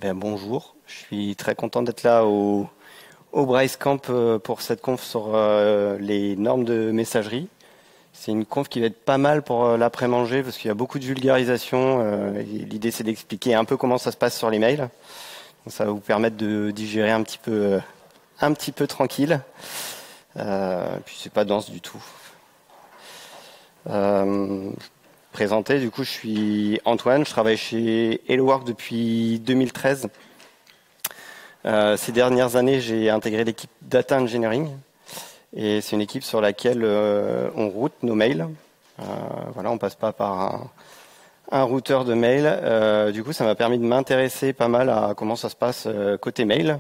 Bonjour, je suis très content d'être là au Bryce Camp pour cette conf sur les normes de messagerie. C'est une conf qui va être pas mal pour l'après-manger parce qu'il y a beaucoup de vulgarisation. L'idée c'est d'expliquer un peu comment ça se passe sur les mails. Donc, ça va vous permettre de digérer un petit peu tranquille. Puis c'est pas dense du tout. Présenté, du coup je suis Antoine, je travaille chez HelloWork depuis 2013. Ces dernières années, j'ai intégré l'équipe Data Engineering et c'est une équipe sur laquelle on route nos mails. Voilà, on passe pas par un routeur de mail. Du coup, ça m'a permis de m'intéresser pas mal à comment ça se passe côté mail.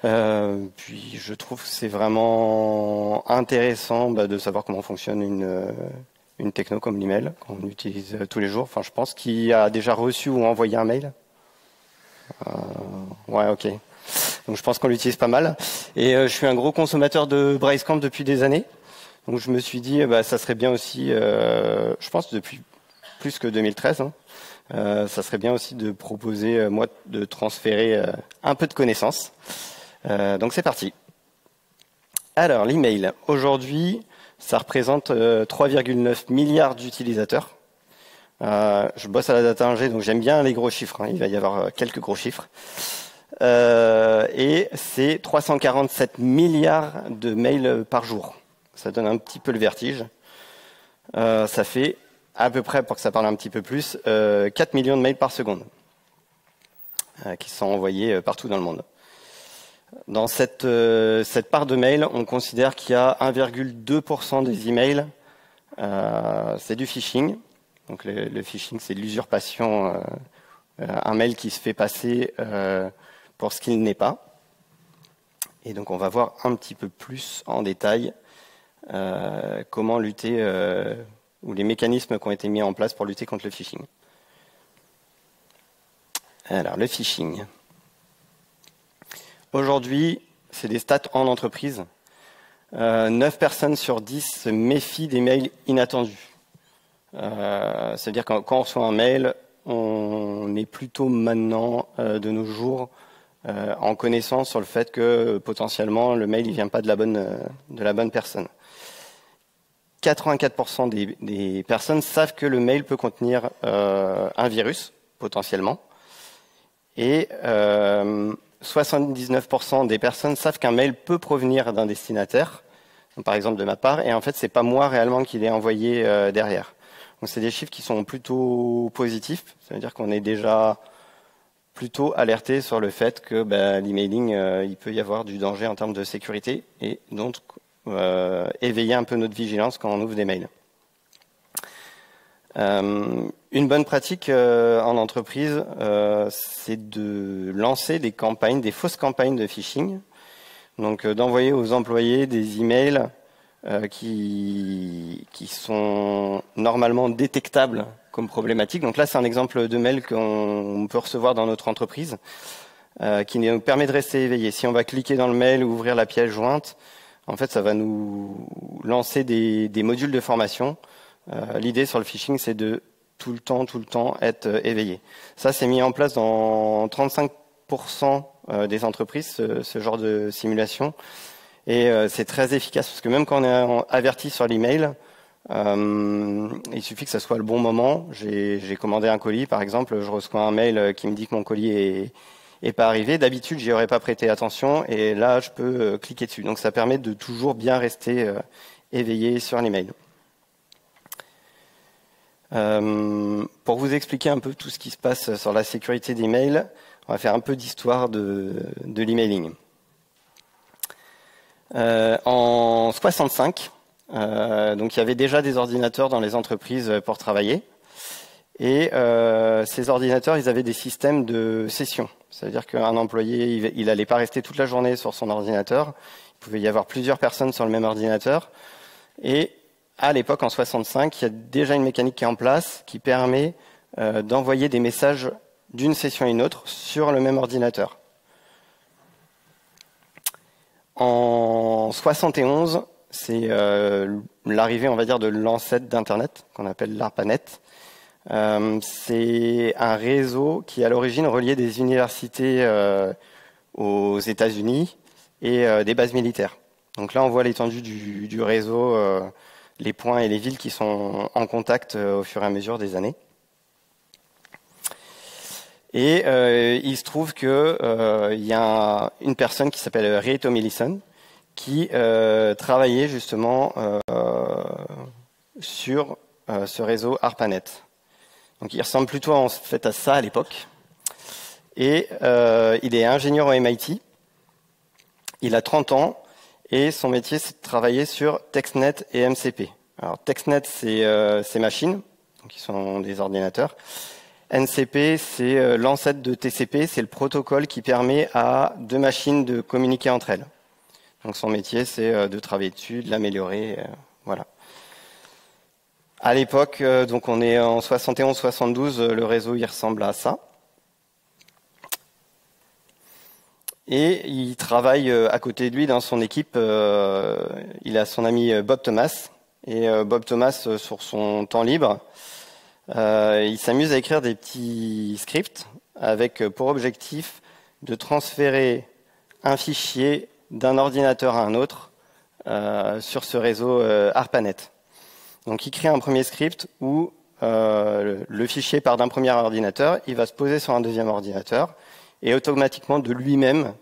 Puis je trouve que c'est vraiment intéressant de savoir comment fonctionne une techno comme l'email qu'on utilise tous les jours. Enfin, je pense qui a déjà reçu ou envoyé un mail. Ouais, ok. Donc je pense qu'on l'utilise pas mal. Et je suis un gros consommateur de Bryce Camp depuis des années. Donc je me suis dit, ça serait bien aussi, je pense depuis plus que 2013, ça serait bien aussi de proposer, moi, de transférer un peu de connaissances. Donc c'est parti. Alors l'email, aujourd'hui, ça représente 3,9 milliards d'utilisateurs. Je bosse à la data ingé, donc j'aime bien les gros chiffres. Il va y avoir quelques gros chiffres. Et c'est 347 milliards de mails par jour. Ça donne un petit peu le vertige. Ça fait à peu près, pour que ça parle un petit peu plus, 4 millions de mails par seconde qui sont envoyés partout dans le monde. Dans cette part de mails, on considère qu'il y a 1,2% des emails, c'est du phishing. Donc le phishing, c'est l'usurpation, un mail qui se fait passer pour ce qu'il n'est pas. Et donc on va voir un petit peu plus en détail comment lutter, ou les mécanismes qui ont été mis en place pour lutter contre le phishing. Alors le phishing. Aujourd'hui, c'est des stats en entreprise. 9 personnes sur 10 se méfient des mails inattendus. C'est-à-dire que quand on reçoit un mail, on est plutôt maintenant, de nos jours, en connaissance sur le fait que potentiellement le mail ne vient pas de la bonne personne. 84% des personnes savent que le mail peut contenir un virus, potentiellement. Et 79% des personnes savent qu'un mail peut provenir d'un destinataire, par exemple de ma part, et en fait, c'est pas moi réellement qui l'ai envoyé derrière. Donc, c'est des chiffres qui sont plutôt positifs. Ça veut dire qu'on est déjà plutôt alerté sur le fait que l'emailing, il peut y avoir du danger en termes de sécurité et donc éveiller un peu notre vigilance quand on ouvre des mails. Une bonne pratique en entreprise, c'est de lancer des campagnes, des fausses campagnes de phishing. Donc d'envoyer aux employés des emails qui sont normalement détectables comme problématiques. Donc là, c'est un exemple de mail qu'on peut recevoir dans notre entreprise qui nous permet de rester éveillé. Si on va cliquer dans le mail ou ouvrir la pièce jointe, en fait, ça va nous lancer des modules de formation. L'idée sur le phishing, c'est de tout le temps être éveillé. Ça, c'est mis en place dans 35% des entreprises, ce genre de simulation. Et c'est très efficace parce que même quand on est averti sur l'email, il suffit que ça soit le bon moment. J'ai commandé un colis, par exemple, je reçois un mail qui me dit que mon colis est pas arrivé. D'habitude, j'y aurais pas prêté attention et là, je peux cliquer dessus. Donc, ça permet de toujours bien rester éveillé sur l'email. Pour vous expliquer un peu tout ce qui se passe sur la sécurité des mails, on va faire un peu d'histoire de l'emailing. En 65, donc il y avait déjà des ordinateurs dans les entreprises pour travailler. Et ces ordinateurs, ils avaient des systèmes de session. C'est-à-dire qu'un employé, il n'allait pas rester toute la journée sur son ordinateur. Il pouvait y avoir plusieurs personnes sur le même ordinateur. Et à l'époque, en 65, il y a déjà une mécanique qui est en place qui permet d'envoyer des messages d'une session à une autre sur le même ordinateur. En 71, c'est l'arrivée, on va dire, de l'ancêtre d'Internet, qu'on appelle l'ARPANET. C'est un réseau qui, à l'origine, reliait des universités aux États-Unis et des bases militaires. Donc là, on voit l'étendue du réseau, les points et les villes qui sont en contact au fur et à mesure des années. Et il se trouve que il y a une personne qui s'appelle Ray Tomlinson qui travaillait justement sur ce réseau ARPANET. Donc il ressemble plutôt en fait à ça à l'époque. Et il est ingénieur au MIT. Il a 30 ans et son métier c'est de travailler sur TextNet et MCP. Alors TextNet c'est machines, donc qui sont des ordinateurs. MCP c'est l'ancêtre de TCP, c'est le protocole qui permet à deux machines de communiquer entre elles. Donc son métier c'est de travailler dessus, de l'améliorer, voilà. À l'époque, donc on est en 71-72, le réseau il ressemble à ça. Et il travaille à côté de lui dans son équipe, il a son ami Bob Thomas. Et Bob Thomas, sur son temps libre, il s'amuse à écrire des petits scripts avec pour objectif de transférer un fichier d'un ordinateur à un autre sur ce réseau ARPANET. Donc il crée un premier script où le fichier part d'un premier ordinateur, il va se poser sur un deuxième ordinateur et automatiquement de lui-même,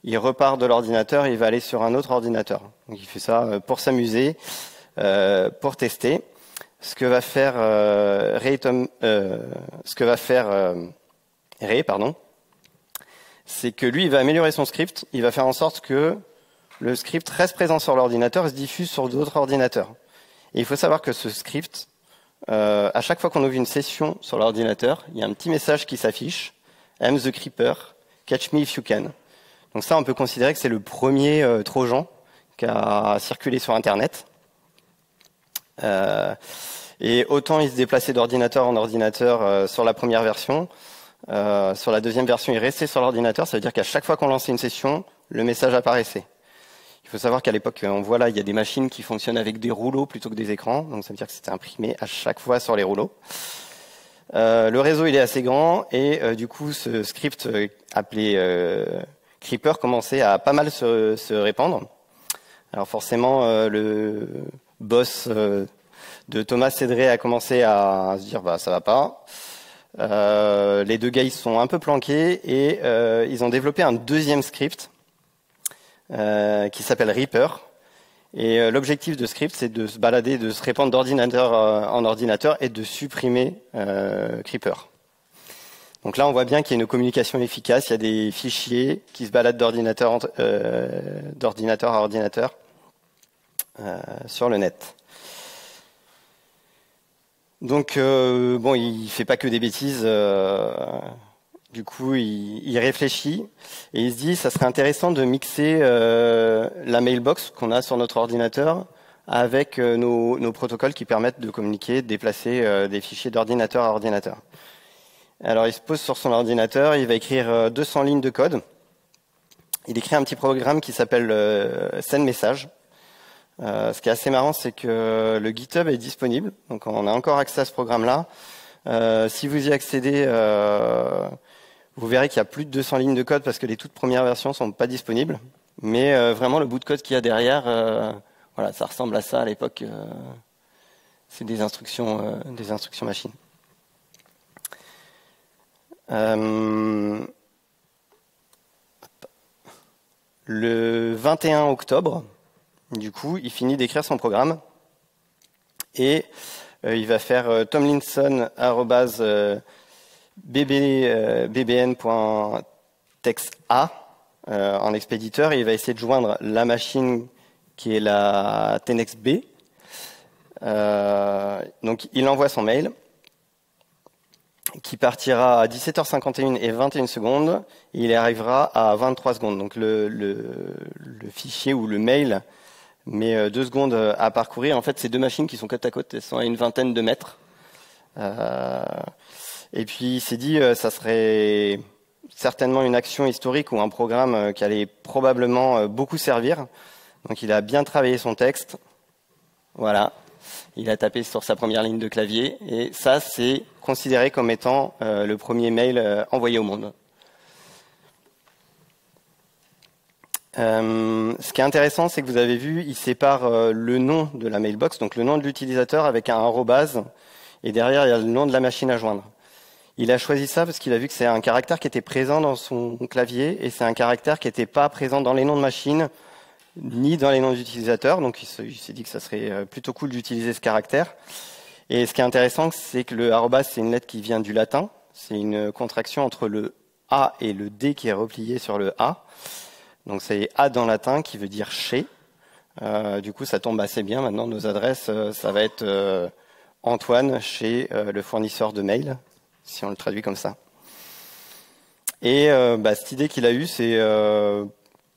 il repart de l'ordinateur et il va aller sur un autre ordinateur. Donc il fait ça pour s'amuser, pour tester. Ce que va faire Ray, c'est que lui, il va améliorer son script, il va faire en sorte que le script reste présent sur l'ordinateur et se diffuse sur d'autres ordinateurs. Et il faut savoir que ce script, à chaque fois qu'on ouvre une session sur l'ordinateur, il y a un petit message qui s'affiche, I'm the creeper, catch me if you can. Donc ça, on peut considérer que c'est le premier trojan qui a circulé sur Internet. Et autant il se déplaçait d'ordinateur en ordinateur sur la première version, sur la deuxième version, il restait sur l'ordinateur, ça veut dire qu'à chaque fois qu'on lançait une session, le message apparaissait. Il faut savoir qu'à l'époque, on voit là, il y a des machines qui fonctionnent avec des rouleaux plutôt que des écrans, donc ça veut dire que c'était imprimé à chaque fois sur les rouleaux. Le réseau, il est assez grand, et du coup, ce script appelé Creeper commençait à pas mal se répandre. Alors forcément, le boss de Thomas Cedré a commencé à se dire, bah ça va pas. Les deux gars, ils sont un peu planqués, et ils ont développé un deuxième script qui s'appelle Reaper. Et l'objectif de script, c'est de se balader, de se répandre d'ordinateur en ordinateur et de supprimer Creeper. Donc là, on voit bien qu'il y a une communication efficace. Il y a des fichiers qui se baladent d'ordinateur à ordinateur sur le net. Donc, bon, il fait pas que des bêtises. Du coup, il réfléchit et il se dit, ça serait intéressant de mixer la mailbox qu'on a sur notre ordinateur avec nos protocoles qui permettent de communiquer, de déplacer des fichiers d'ordinateur à ordinateur. Alors, il se pose sur son ordinateur, il va écrire 200 lignes de code. Il écrit un petit programme qui s'appelle SendMessage. Ce qui est assez marrant, c'est que le GitHub est disponible, donc on a encore accès à ce programme-là. Si vous y accédez, vous verrez qu'il y a plus de 200 lignes de code parce que les toutes premières versions sont pas disponibles. Mais vraiment, le bout de code qu'il y a derrière, voilà, ça ressemble à ça à l'époque. C'est des instructions machines. Le 21 octobre, du coup, il finit d'écrire son programme et il va faire tomlinson@bbn.texa en expéditeur et il va essayer de joindre la machine qui est la TenexB. Donc, il envoie son mail qui partira à 17h51 et 21 secondes. Et il arrivera à 23 secondes. Donc, le fichier ou le mail met 2 secondes à parcourir. En fait, c'est deux machines qui sont côte à côte, elles sont à une vingtaine de mètres. Et puis, il s'est dit, ça serait certainement une action historique ou un programme qui allait probablement beaucoup servir. Donc, il a bien travaillé son texte. Voilà, Il a tapé sur sa première ligne de clavier et ça, c'est considéré comme étant le premier mail envoyé au monde. Ce qui est intéressant, c'est que vous avez vu, il sépare le nom de la mailbox, donc le nom de l'utilisateur avec un arrobase, et derrière, il y a le nom de la machine à joindre. Il a choisi ça parce qu'il a vu que c'est un caractère qui était présent dans son clavier, et c'est un caractère qui n'était pas présent dans les noms de machine, ni dans les noms d'utilisateurs, donc il s'est dit que ça serait plutôt cool d'utiliser ce caractère. Et ce qui est intéressant, c'est que le arrobase, c'est une lettre qui vient du latin, c'est une contraction entre le A et le D qui est replié sur le A. Donc c'est A dans latin qui veut dire chez. Du coup, ça tombe assez bien. Maintenant, nos adresses, ça va être Antoine chez le fournisseur de mail, si on le traduit comme ça. Et cette idée qu'il a eue, c'est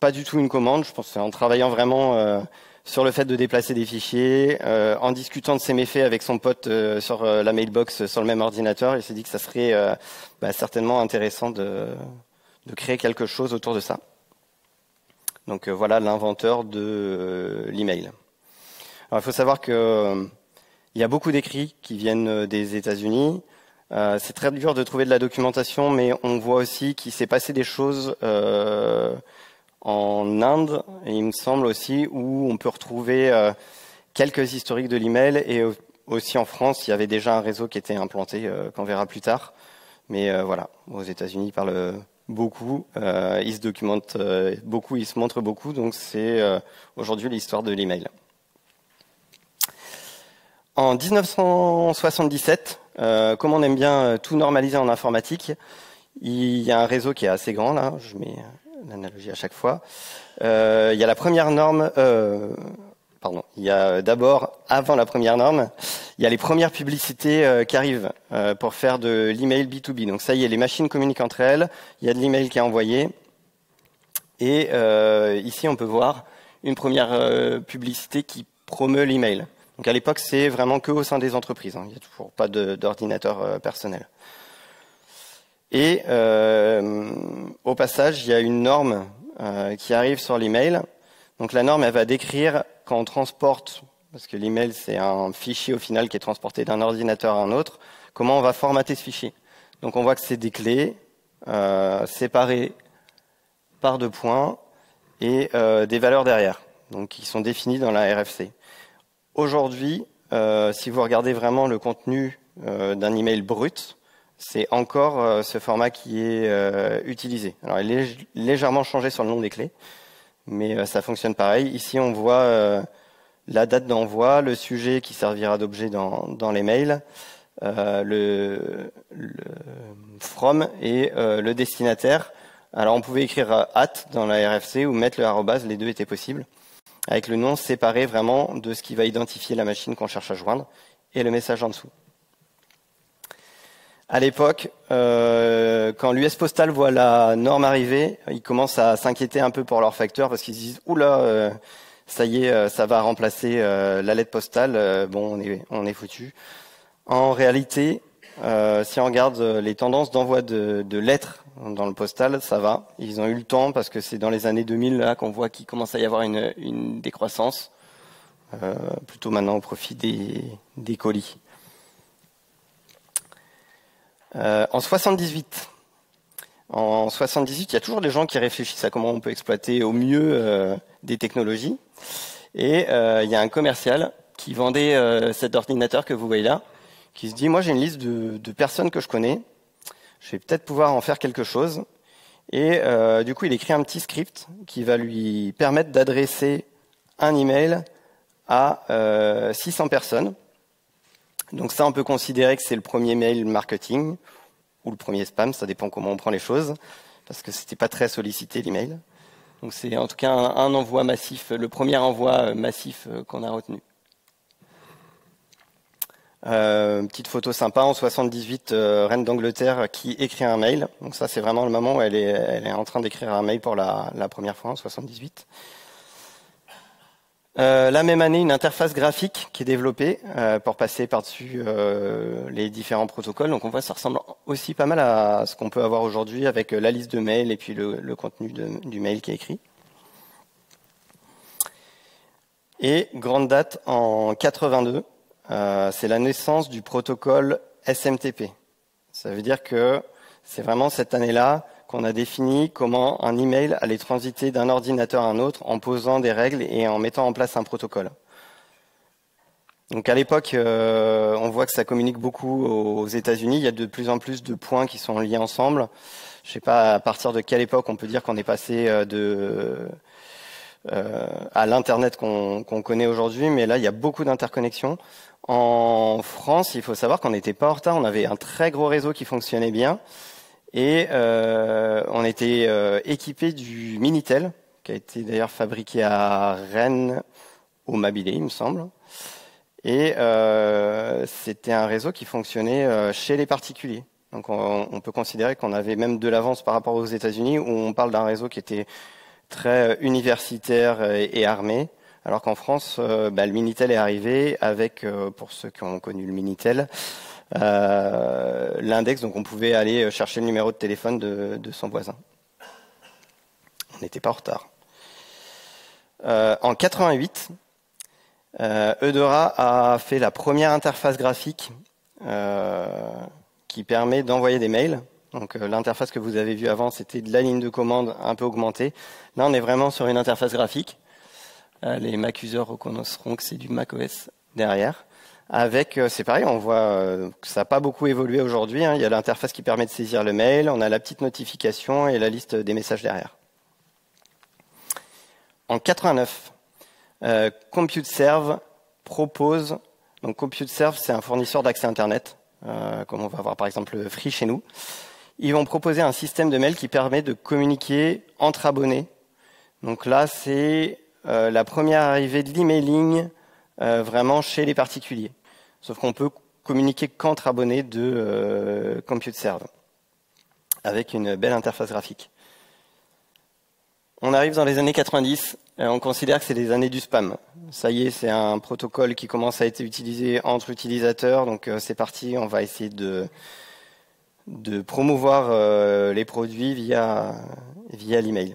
pas du tout une commande. Je pense que c'est en travaillant vraiment sur le fait de déplacer des fichiers, en discutant de ses méfaits avec son pote sur la mailbox sur le même ordinateur. Il s'est dit que ça serait certainement intéressant de créer quelque chose autour de ça. Donc voilà l'inventeur de l'email. Alors il faut savoir que il y a beaucoup d'écrits qui viennent des États-Unis. C'est très dur de trouver de la documentation, mais on voit aussi qu'il s'est passé des choses en Inde, et il me semble aussi, où on peut retrouver quelques historiques de l'email, et aussi en France, il y avait déjà un réseau qui était implanté, qu'on verra plus tard. Mais voilà, aux États-Unis, ils parlent beaucoup, ils se documentent beaucoup, ils se montrent beaucoup, donc c'est aujourd'hui l'histoire de l'email. En 1977, comme on aime bien tout normaliser en informatique, il y a un réseau qui est assez grand, là, je mets l'analogie à chaque fois. Il y a la première norme, il y a d'abord, avant la première norme, il y a les premières publicités qui arrivent pour faire de l'email B2B. Donc ça y est, les machines communiquent entre elles, il y a de l'email qui est envoyé. Et ici, on peut voir une première publicité qui promeut l'email. Donc à l'époque, c'est vraiment que au sein des entreprises. Il n'y a toujours pas d'ordinateur personnel. Et au passage, il y a une norme qui arrive sur l'email. Donc la norme, elle va décrire quand on transporte, parce que l'email, c'est un fichier au final qui est transporté d'un ordinateur à un autre, comment on va formater ce fichier. Donc on voit que c'est des clés séparées par 2 points et des valeurs derrière, donc qui sont définies dans la RFC. Aujourd'hui, si vous regardez vraiment le contenu d'un email brut, c'est encore ce format qui est utilisé. Alors il est légèrement changé sur le nom des clés, mais ça fonctionne pareil. Ici, on voit la date d'envoi, le sujet qui servira d'objet dans les mails, le from et le destinataire. Alors on pouvait écrire at dans la RFC ou mettre le arrobase, les deux étaient possibles, avec le nom séparé vraiment de ce qui va identifier la machine qu'on cherche à joindre et le message en dessous. À l'époque, quand l'US Postal voit la norme arriver, ils commencent à s'inquiéter un peu pour leur facteur parce qu'ils se disent « Oula, ça y est, ça va remplacer la lettre postale, bon, on est foutu ». En réalité, si on regarde les tendances d'envoi de lettres dans le postal, ça va. Ils ont eu le temps parce que c'est dans les années 2000 là qu'on voit qu'il commence à y avoir une décroissance, plutôt maintenant au profit des colis. En 78, il y a toujours des gens qui réfléchissent à comment on peut exploiter au mieux des technologies. Et il y a un commercial qui vendait cet ordinateur que vous voyez là, qui se dit, moi j'ai une liste de personnes que je connais, je vais peut-être pouvoir en faire quelque chose. Et du coup, il écrit un petit script qui va lui permettre d'adresser un email à 600 personnes. Donc ça, on peut considérer que c'est le premier mail marketing ou le premier spam, ça dépend comment on prend les choses, parce que c'était pas très sollicité l'email. Donc c'est en tout cas un envoi massif, le premier envoi massif qu'on a retenu. Petite photo sympa en 78, reine d'Angleterre qui écrit un mail. Donc ça, c'est vraiment le moment où elle est en train d'écrire un mail pour la première fois en 78. La même année, une interface graphique qui est développée pour passer par-dessus les différents protocoles. Donc on voit que ça ressemble aussi pas mal à ce qu'on peut avoir aujourd'hui avec la liste de mails et puis le contenu du mail qui est écrit. Et grande date en 82, c'est la naissance du protocole SMTP. Ça veut dire que c'est vraiment cette année-là qu'on a défini comment un email allait transiter d'un ordinateur à un autre en posant des règles et en mettant en place un protocole. Donc à l'époque, on voit que ça communique beaucoup aux États-Unis. Il y a de plus en plus de points qui sont liés ensemble. Je ne sais pas à partir de quelle époque on peut dire qu'on est passé à l'Internet qu'on connaît aujourd'hui, mais là, il y a beaucoup d'interconnexions. En France, il faut savoir qu'on n'était pas en retard. On avait un très gros réseau qui fonctionnait bien. Et on était équipé du Minitel, qui a été d'ailleurs fabriqué à Rennes, au Mabillé, il me semble. Et c'était un réseau qui fonctionnait chez les particuliers. Donc on peut considérer qu'on avait même de l'avance par rapport aux États-Unis, où on parle d'un réseau qui était très universitaire et armé, alors qu'en France, le Minitel est arrivé avec, pour ceux qui ont connu le Minitel, l'index, donc on pouvait aller chercher le numéro de téléphone de son voisin. On n'était pas en retard. En 88, Eudora a fait la première interface graphique qui permet d'envoyer des mails. Donc l'interface que vous avez vue avant, c'était de la ligne de commande un peu augmentée. Là, on est vraiment sur une interface graphique. Les Mac users reconnaîtront que c'est du macOS derrière. Avec, c'est pareil, on voit que ça n'a pas beaucoup évolué aujourd'hui. Il y a l'interface qui permet de saisir le mail, on a la petite notification et la liste des messages derrière. En 89, ComputeServe propose, donc ComputeServe, c'est un fournisseur d'accès Internet, comme on va voir par exemple Free chez nous. Ils vont proposer un système de mail qui permet de communiquer entre abonnés. Donc là, c'est la première arrivée de l'emailing vraiment chez les particuliers. Sauf qu'on peut communiquer qu'entre abonnés de ComputeServe, avec une belle interface graphique. On arrive dans les années 90, on considère que c'est les années du spam. Ça y est, c'est un protocole qui commence à être utilisé entre utilisateurs, donc c'est parti, on va essayer de promouvoir les produits via l'email.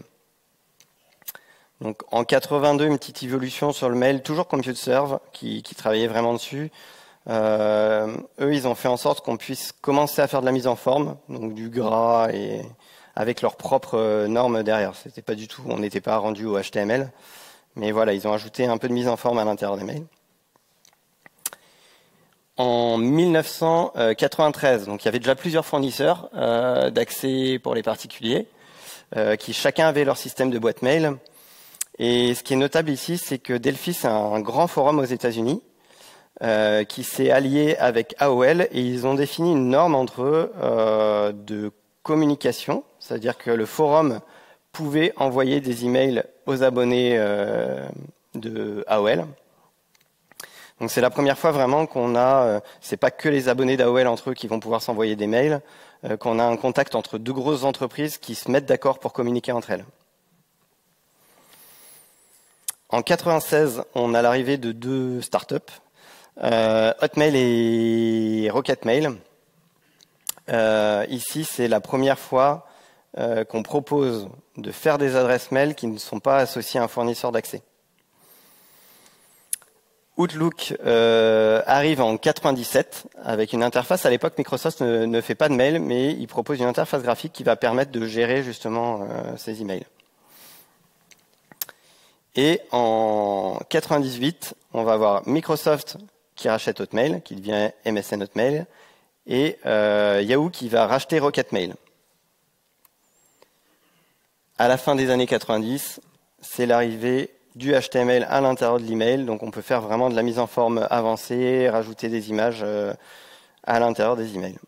Donc en 82, une petite évolution sur le mail, toujours ComputeServe qui travaillait vraiment dessus. Eux, ils ont fait en sorte qu'on puisse commencer à faire de la mise en forme, donc du gras et avec leurs propres normes derrière. C'était pas du tout, on n'était pas rendu au HTML, mais voilà, ils ont ajouté un peu de mise en forme à l'intérieur des mails. En 1993, donc il y avait déjà plusieurs fournisseurs d'accès pour les particuliers, qui chacun avait leur système de boîte mail. Et ce qui est notable ici, c'est que Delphi, c'est un grand forum aux États-Unis qui s'est allié avec AOL et ils ont défini une norme entre eux de communication, c'est-à-dire que le forum pouvait envoyer des emails aux abonnés de AOL. Donc c'est la première fois vraiment qu'on a, c'est pas que les abonnés d'AOL entre eux qui vont pouvoir s'envoyer des mails, qu'on a un contact entre deux grosses entreprises qui se mettent d'accord pour communiquer entre elles. En 96, on a l'arrivée de deux startups, Hotmail et Rocketmail. Ici, c'est la première fois qu'on propose de faire des adresses mail qui ne sont pas associées à un fournisseur d'accès. Outlook arrive en 97 avec une interface. À l'époque, Microsoft ne fait pas de mail, mais il propose une interface graphique qui va permettre de gérer justement ces emails. Et en 98, on va avoir Microsoft qui rachète Hotmail, qui devient MSN Hotmail, et Yahoo qui va racheter Rocketmail. À la fin des années 90, c'est l'arrivée du HTML à l'intérieur de l'email, donc on peut faire vraiment de la mise en forme avancée, rajouter des images à l'intérieur des emails.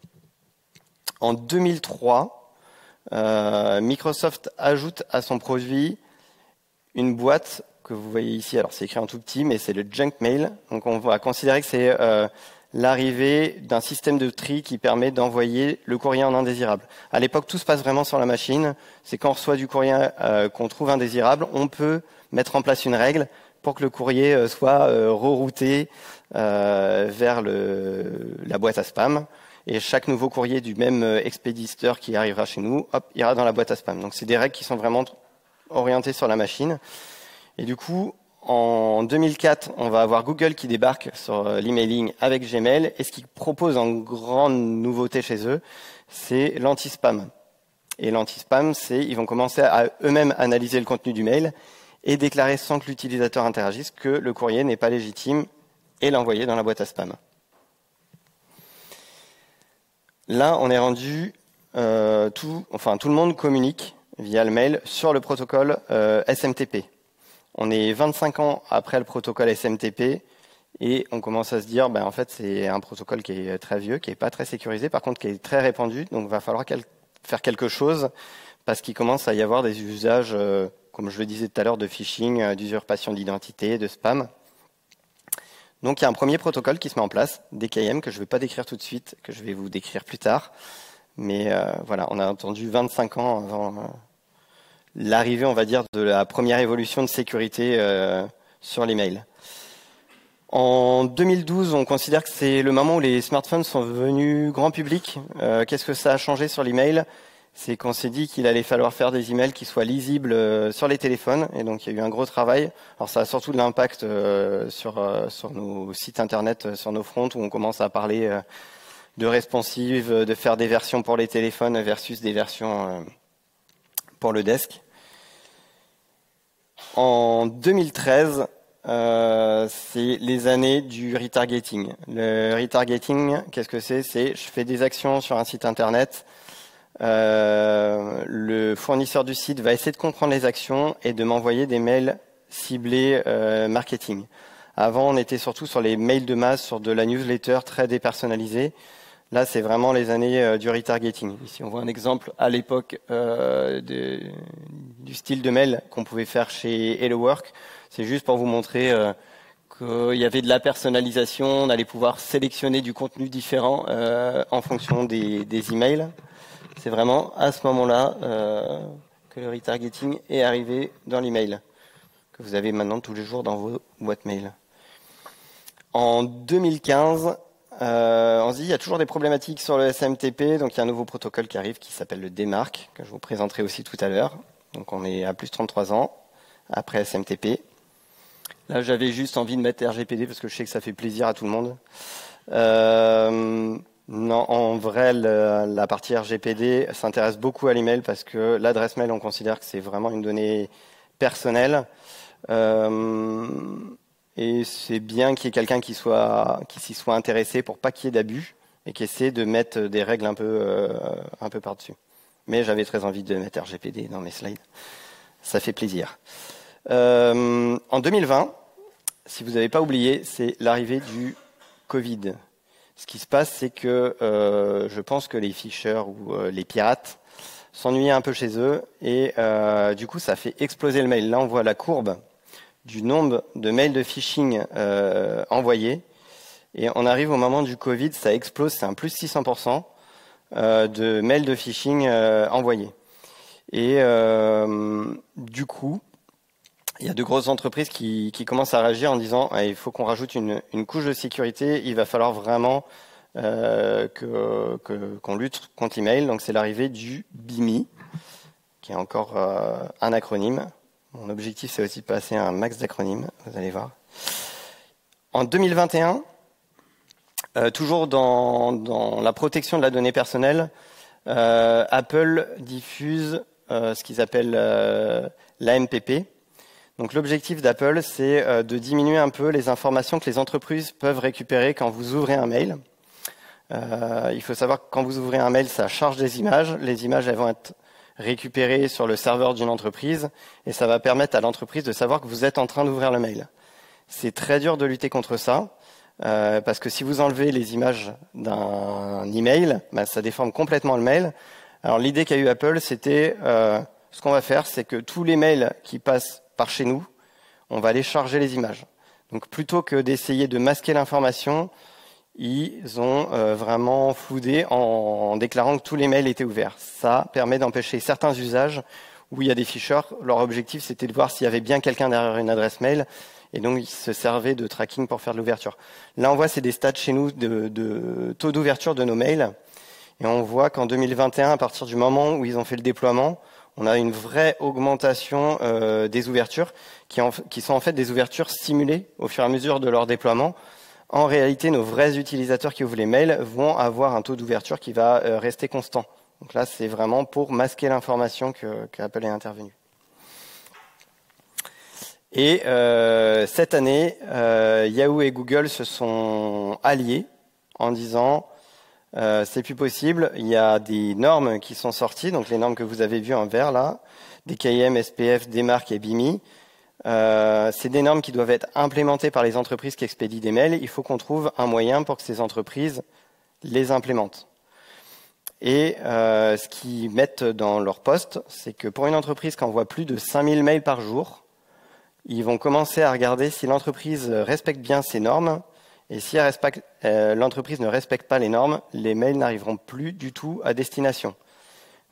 En 2003, Microsoft ajoute à son produit une boîte que vous voyez ici, alors c'est écrit en tout petit, mais c'est le junk mail. Donc on va considérer que c'est l'arrivée d'un système de tri qui permet d'envoyer le courrier en indésirable. À l'époque, tout se passe vraiment sur la machine. C'est quand on reçoit du courrier qu'on trouve indésirable, on peut mettre en place une règle pour que le courrier soit rerouté vers la boîte à spam. Et chaque nouveau courrier du même expéditeur qui arrivera chez nous, hop, ira dans la boîte à spam. Donc c'est des règles qui sont vraiment orientées sur la machine. Et du coup, En 2004, on va avoir Google qui débarque sur l'emailing avec Gmail, et ce qu'ils proposent en grande nouveauté chez eux, c'est l'anti-spam. Et l'anti-spam, c'est ils vont commencer à eux-mêmes analyser le contenu du mail et déclarer sans que l'utilisateur interagisse que le courrier n'est pas légitime et l'envoyer dans la boîte à spam. Là, on est rendu, tout le monde communique via le mail sur le protocole SMTP. On est 25 ans après le protocole SMTP et on commence à se dire, en fait, c'est un protocole qui est très vieux, qui n'est pas très sécurisé, par contre qui est très répandu, donc il va falloir faire quelque chose parce qu'il commence à y avoir des usages, comme je le disais tout à l'heure, de phishing, d'usurpation d'identité, de spam. Donc il y a un premier protocole qui se met en place, DKIM, que je ne vais pas décrire tout de suite, que je vais vous décrire plus tard. Mais voilà, on a attendu 25 ans avant l'arrivée, on va dire, de la première évolution de sécurité sur les mails. En 2012, on considère que c'est le moment où les smartphones sont devenus grand public. Qu'est-ce que ça a changé sur l'email ? C'est qu'on s'est dit qu'il allait falloir faire des emails qui soient lisibles sur les téléphones. Et donc, il y a eu un gros travail. Alors, ça a surtout de l'impact sur nos sites Internet, sur nos fronts, où on commence à parler de responsive, de faire des versions pour les téléphones versus des versions pour le desk. En 2013, c'est les années du retargeting. Le retargeting, qu'est-ce que c'est ? C'est je fais des actions sur un site Internet. Le fournisseur du site va essayer de comprendre les actions et de m'envoyer des mails ciblés marketing. Avant, on était surtout sur les mails de masse, sur de la newsletter très dépersonnalisée. Là, c'est vraiment les années du retargeting. Ici, on voit un exemple à l'époque du style de mail qu'on pouvait faire chez Hello Work. C'est juste pour vous montrer qu'il y avait de la personnalisation. On allait pouvoir sélectionner du contenu différent en fonction des emails. C'est vraiment à ce moment-là que le retargeting est arrivé dans l'email, que vous avez maintenant tous les jours dans vos boîtes mail. En 2015, on se dit il y a toujours des problématiques sur le SMTP, donc il y a un nouveau protocole qui arrive qui s'appelle le DMARC, que je vous présenterai aussi tout à l'heure. Donc on est à plus de 33 ans après SMTP. Là, j'avais juste envie de mettre RGPD parce que je sais que ça fait plaisir à tout le monde. Non, en vrai, la partie RGPD s'intéresse beaucoup à l'email parce que l'adresse mail, on considère que c'est vraiment une donnée personnelle. Et c'est bien qu'il y ait quelqu'un qui s'y soit intéressé pour pas qu'il y ait d'abus et qui essaie de mettre des règles un peu par-dessus. Mais j'avais très envie de mettre RGPD dans mes slides. Ça fait plaisir. En 2020, si vous n'avez pas oublié, c'est l'arrivée du Covid. Ce qui se passe, c'est que je pense que les phishers ou les pirates s'ennuyaient un peu chez eux et du coup, ça fait exploser le mail. Là, on voit la courbe du nombre de mails de phishing envoyés et on arrive au moment du Covid, ça explose, c'est un plus 600% de mails de phishing envoyés. Et du coup, il y a de grosses entreprises qui commencent à réagir en disant il faut qu'on rajoute une couche de sécurité, il va falloir vraiment qu'on lutte contre l'email. Donc c'est l'arrivée du BIMI, qui est encore un acronyme. Mon objectif, c'est aussi de passer un max d'acronymes, vous allez voir. En 2021, toujours dans la protection de la donnée personnelle, Apple diffuse ce qu'ils appellent l'AMPP. Donc l'objectif d'Apple, c'est de diminuer un peu les informations que les entreprises peuvent récupérer quand vous ouvrez un mail. Il faut savoir que quand vous ouvrez un mail, ça charge des images. Les images, elles vont être récupérées sur le serveur d'une entreprise et ça va permettre à l'entreprise de savoir que vous êtes en train d'ouvrir le mail. C'est très dur de lutter contre ça parce que si vous enlevez les images d'un email, ça déforme complètement le mail. Alors l'idée qu'a eu Apple, c'était ce qu'on va faire, c'est que tous les mails qui passent par chez nous, on va aller charger les images. Donc plutôt que d'essayer de masquer l'information, ils ont vraiment floudé en déclarant que tous les mails étaient ouverts. Ça permet d'empêcher certains usages où il y a des phishers. Leur objectif, c'était de voir s'il y avait bien quelqu'un derrière une adresse mail. Et donc, ils se servaient de tracking pour faire de l'ouverture. Là, on voit, c'est des stats chez nous de taux d'ouverture de nos mails. Et on voit qu'en 2021, à partir du moment où ils ont fait le déploiement, on a une vraie augmentation des ouvertures qui sont en fait des ouvertures simulées au fur et à mesure de leur déploiement. En réalité, nos vrais utilisateurs qui ouvrent les mails vont avoir un taux d'ouverture qui va rester constant. Donc là, c'est vraiment pour masquer l'information qu'Apple est intervenu. Et cette année, Yahoo et Google se sont alliés en disant c'est plus possible, il y a des normes qui sont sorties, donc les normes que vous avez vues en vert là, DKIM, SPF, DMARC et BIMI. C'est des normes qui doivent être implémentées par les entreprises qui expédient des mails. Il faut qu'on trouve un moyen pour que ces entreprises les implémentent. Et ce qu'ils mettent dans leur poste, c'est que pour une entreprise qui envoie plus de 5000 mails par jour, ils vont commencer à regarder si l'entreprise respecte bien ces normes. Et si l'entreprise ne respecte pas les normes, les mails n'arriveront plus du tout à destination.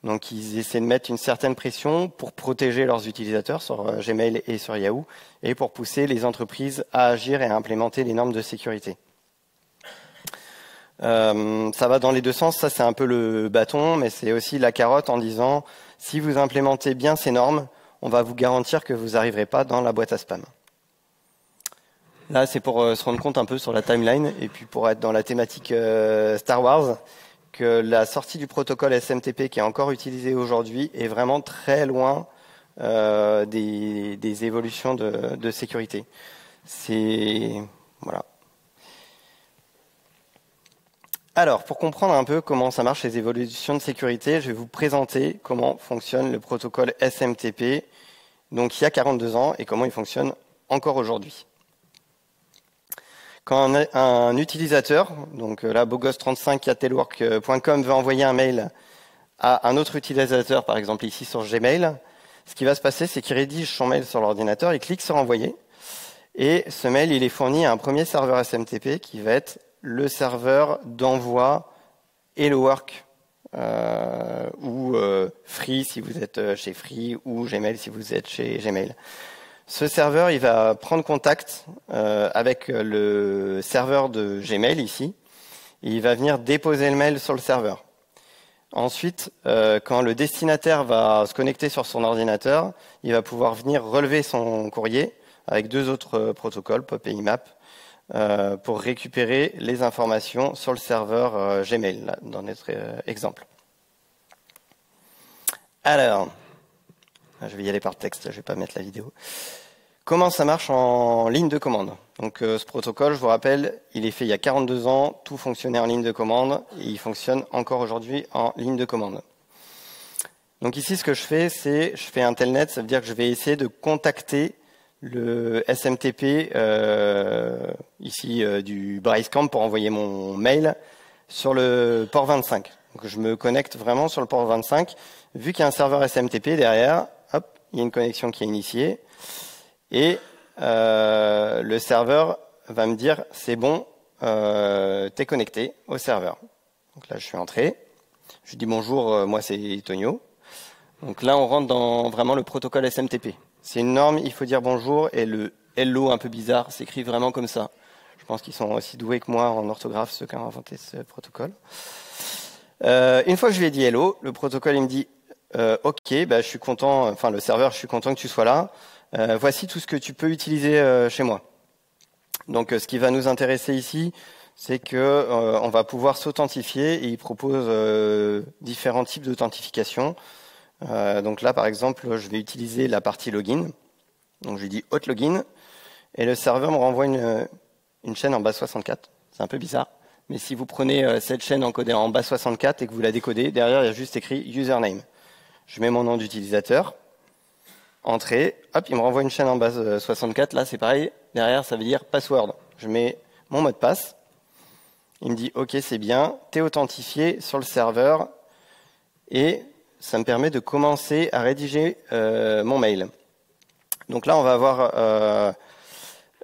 Donc ils essaient de mettre une certaine pression pour protéger leurs utilisateurs sur Gmail et sur Yahoo, et pour pousser les entreprises à agir et à implémenter les normes de sécurité. Ça va dans les deux sens, ça c'est un peu le bâton, mais c'est aussi la carotte en disant si vous implémentez bien ces normes, on va vous garantir que vous n'arriverez pas dans la boîte à spam. Là, c'est pour se rendre compte un peu sur la timeline, et puis pour être dans la thématique Star Wars, que la sortie du protocole SMTP qui est encore utilisé aujourd'hui est vraiment très loin des évolutions de sécurité. Voilà. Alors, pour comprendre un peu comment ça marche les évolutions de sécurité, je vais vous présenter comment fonctionne le protocole SMTP, donc il y a 42 ans, et comment il fonctionne encore aujourd'hui. Quand un utilisateur, donc là bogos35@telwork.com, veut envoyer un mail à un autre utilisateur, par exemple ici sur Gmail, ce qui va se passer, c'est qu'il rédige son mail sur l'ordinateur, il clique sur envoyer, et ce mail il est fourni à un premier serveur SMTP qui va être le serveur d'envoi HelloWork ou Free si vous êtes chez Free, ou Gmail si vous êtes chez Gmail. Ce serveur, il va prendre contact avec le serveur de Gmail ici, et il va venir déposer le mail sur le serveur. Ensuite, quand le destinataire va se connecter sur son ordinateur, il va pouvoir venir relever son courrier avec deux autres protocoles, POP et IMAP, pour récupérer les informations sur le serveur Gmail, là, dans notre exemple. Alors, je vais y aller par texte, je ne vais pas mettre la vidéo. Comment ça marche en ligne de commande? Donc ce protocole, je vous rappelle, il est fait il y a 42 ans, tout fonctionnait en ligne de commande, et il fonctionne encore aujourd'hui en ligne de commande. Donc ici, ce que je fais, c'est je fais un telnet, ça veut dire que je vais essayer de contacter le SMTP ici du Basecamp pour envoyer mon mail sur le port 25. Donc je me connecte vraiment sur le port 25. Vu qu'il y a un serveur SMTP derrière, hop, il y a une connexion qui est initiée. Et le serveur va me dire c'est bon, t'es connecté au serveur. Donc là je suis entré, je dis bonjour, moi c'est Tonio. Donc là on rentre dans vraiment le protocole SMTP. C'est une norme, il faut dire bonjour, et le hello un peu bizarre s'écrit vraiment comme ça. Je pense qu'ils sont aussi doués que moi en orthographe, ceux qui ont inventé ce protocole. Une fois que je lui ai dit hello, le protocole il me dit ok, bah, je suis content, enfin le serveur, je suis content que tu sois là. Voici tout ce que tu peux utiliser chez moi. Donc ce qui va nous intéresser ici, c'est que on va pouvoir s'authentifier, et il propose différents types d'authentification. Donc là par exemple, je vais utiliser la partie login. Donc je lui dis hot login, et le serveur me renvoie une chaîne en base 64. C'est un peu bizarre, mais si vous prenez cette chaîne encodée en base 64 et que vous la décodez, derrière il y a juste écrit username. Je mets mon nom d'utilisateur, entrée, hop, il me renvoie une chaîne en base 64. Là c'est pareil, derrière ça veut dire password. Je mets mon mot de passe, il me dit ok c'est bien, t'es authentifié sur le serveur, et ça me permet de commencer à rédiger mon mail. Donc là on va avoir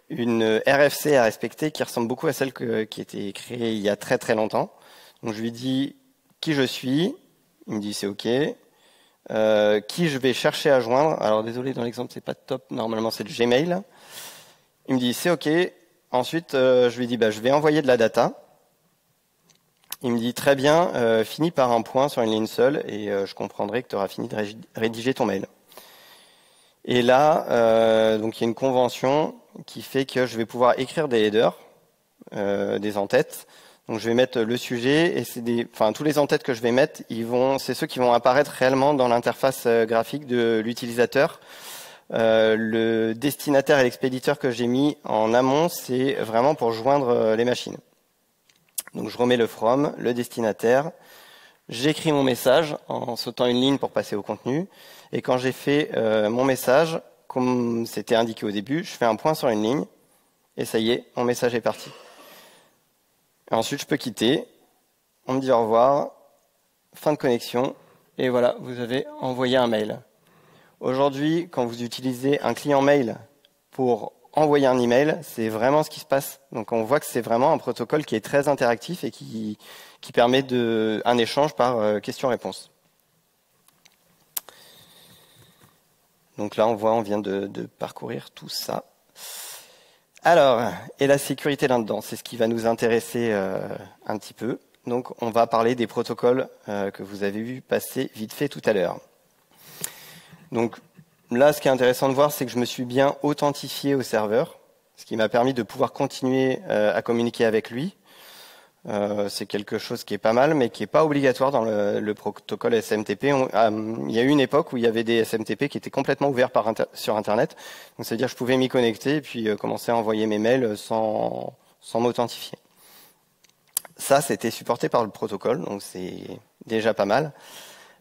une RFC à respecter qui ressemble beaucoup à celle qui a été créée il y a très très longtemps. Donc je lui dis qui je suis, il me dit c'est ok. Qui je vais chercher à joindre. Alors désolé, dans l'exemple c'est pas top, normalement c'est le Gmail. Il me dit c'est ok. Ensuite je lui dis bah, je vais envoyer de la data. Il me dit très bien, finis par un point sur une ligne seule et je comprendrai que tu auras fini de rédiger ton mail. Et là, donc il y a une convention qui fait que je vais pouvoir écrire des headers, des en-têtes. Donc je vais mettre le sujet et tous les en-têtes que je vais mettre, c'est ceux qui vont apparaître réellement dans l'interface graphique de l'utilisateur. Le destinataire et l'expéditeur que j'ai mis en amont, c'est vraiment pour joindre les machines. Donc je remets le from, le destinataire, j'écris mon message en sautant une ligne pour passer au contenu. Et quand j'ai fait mon message, comme c'était indiqué au début, je fais un point sur une ligne et ça y est, mon message est parti. Et ensuite, je peux quitter, on me dit au revoir, fin de connexion, et voilà, vous avez envoyé un mail. Aujourd'hui, quand vous utilisez un client mail pour envoyer un email, c'est vraiment ce qui se passe. Donc on voit que c'est vraiment un protocole qui est très interactif et qui permet un échange par question-réponse. Donc là, on vient de parcourir tout ça. Alors, et la sécurité là-dedans, c'est ce qui va nous intéresser un petit peu. Donc on va parler des protocoles que vous avez vu passer vite fait tout à l'heure. Donc là, ce qui est intéressant de voir, c'est que je me suis bien authentifié au serveur, ce qui m'a permis de pouvoir continuer à communiquer avec lui. C'est quelque chose qui est pas mal, mais qui n'est pas obligatoire dans le protocole SMTP. Il y a eu une époque où il y avait des SMTP qui étaient complètement ouverts sur Internet. Donc c'est-à-dire que je pouvais m'y connecter et puis commencer à envoyer mes mails sans m'authentifier. Ça, c'était supporté par le protocole, donc c'est déjà pas mal.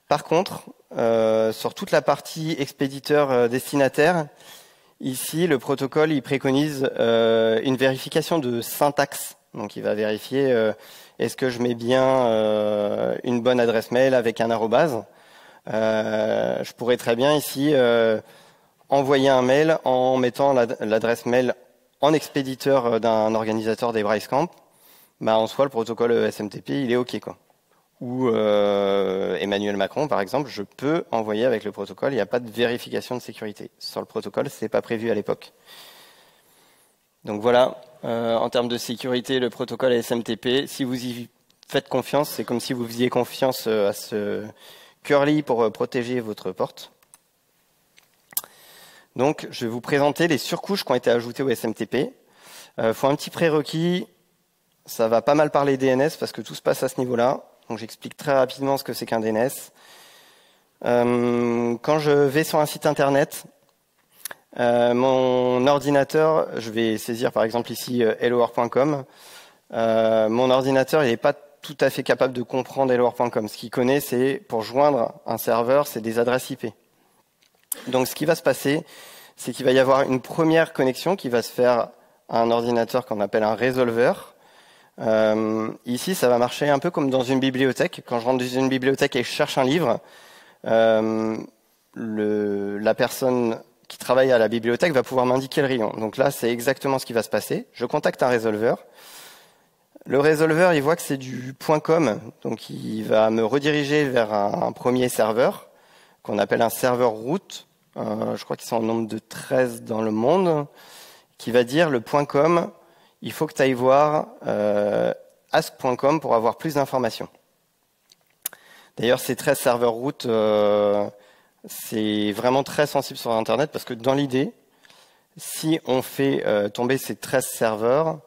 Par contre, sur toute la partie expéditeur-destinataire, ici, le protocole il préconise une vérification de syntaxe. Donc, il va vérifier est-ce que je mets bien une bonne adresse mail avec un arrobase. Je pourrais très bien ici envoyer un mail en mettant l'adresse mail en expéditeur d'un organisateur des Bricecamp. En soi, le protocole SMTP, il est OK, quoi. Ou Emmanuel Macron, par exemple, je peux envoyer avec le protocole, il n'y a pas de vérification de sécurité. Sur le protocole, ce n'est pas prévu à l'époque. Donc voilà, en termes de sécurité, le protocole SMTP, si vous y faites confiance, c'est comme si vous faisiez confiance à ce curly pour protéger votre porte. Donc, je vais vous présenter les surcouches qui ont été ajoutées au SMTP. Il faut un petit prérequis, ça va pas mal parler DNS parce que tout se passe à ce niveau-là. Donc j'explique très rapidement ce que c'est qu'un DNS. Quand je vais sur un site internet, mon ordinateur, je vais saisir par exemple ici helloworld.com. Mon ordinateur, il n'est pas tout à fait capable de comprendre helloworld.com. Ce qu'il connaît, c'est pour joindre un serveur, c'est des adresses IP. Donc ce qui va se passer, c'est qu'il va y avoir une première connexion qui va se faire à un ordinateur qu'on appelle un résolveur. Ici, ça va marcher un peu comme dans une bibliothèque. Quand je rentre dans une bibliothèque et je cherche un livre, la personne qui travaille à la bibliothèque va pouvoir m'indiquer le rayon. Donc là, c'est exactement ce qui va se passer. Je contacte un résolveur. Le résolveur, il voit que c'est du .com, donc il va me rediriger vers un premier serveur qu'on appelle un serveur root. Je crois qu'ils sont au nombre de 13 dans le monde, qui va dire le .com. Il faut que tu ailles voir ask.com pour avoir plus d'informations. D'ailleurs, ces 13 serveurs root, c'est vraiment très sensible sur Internet parce que dans l'idée, si on fait tomber ces 13 serveurs,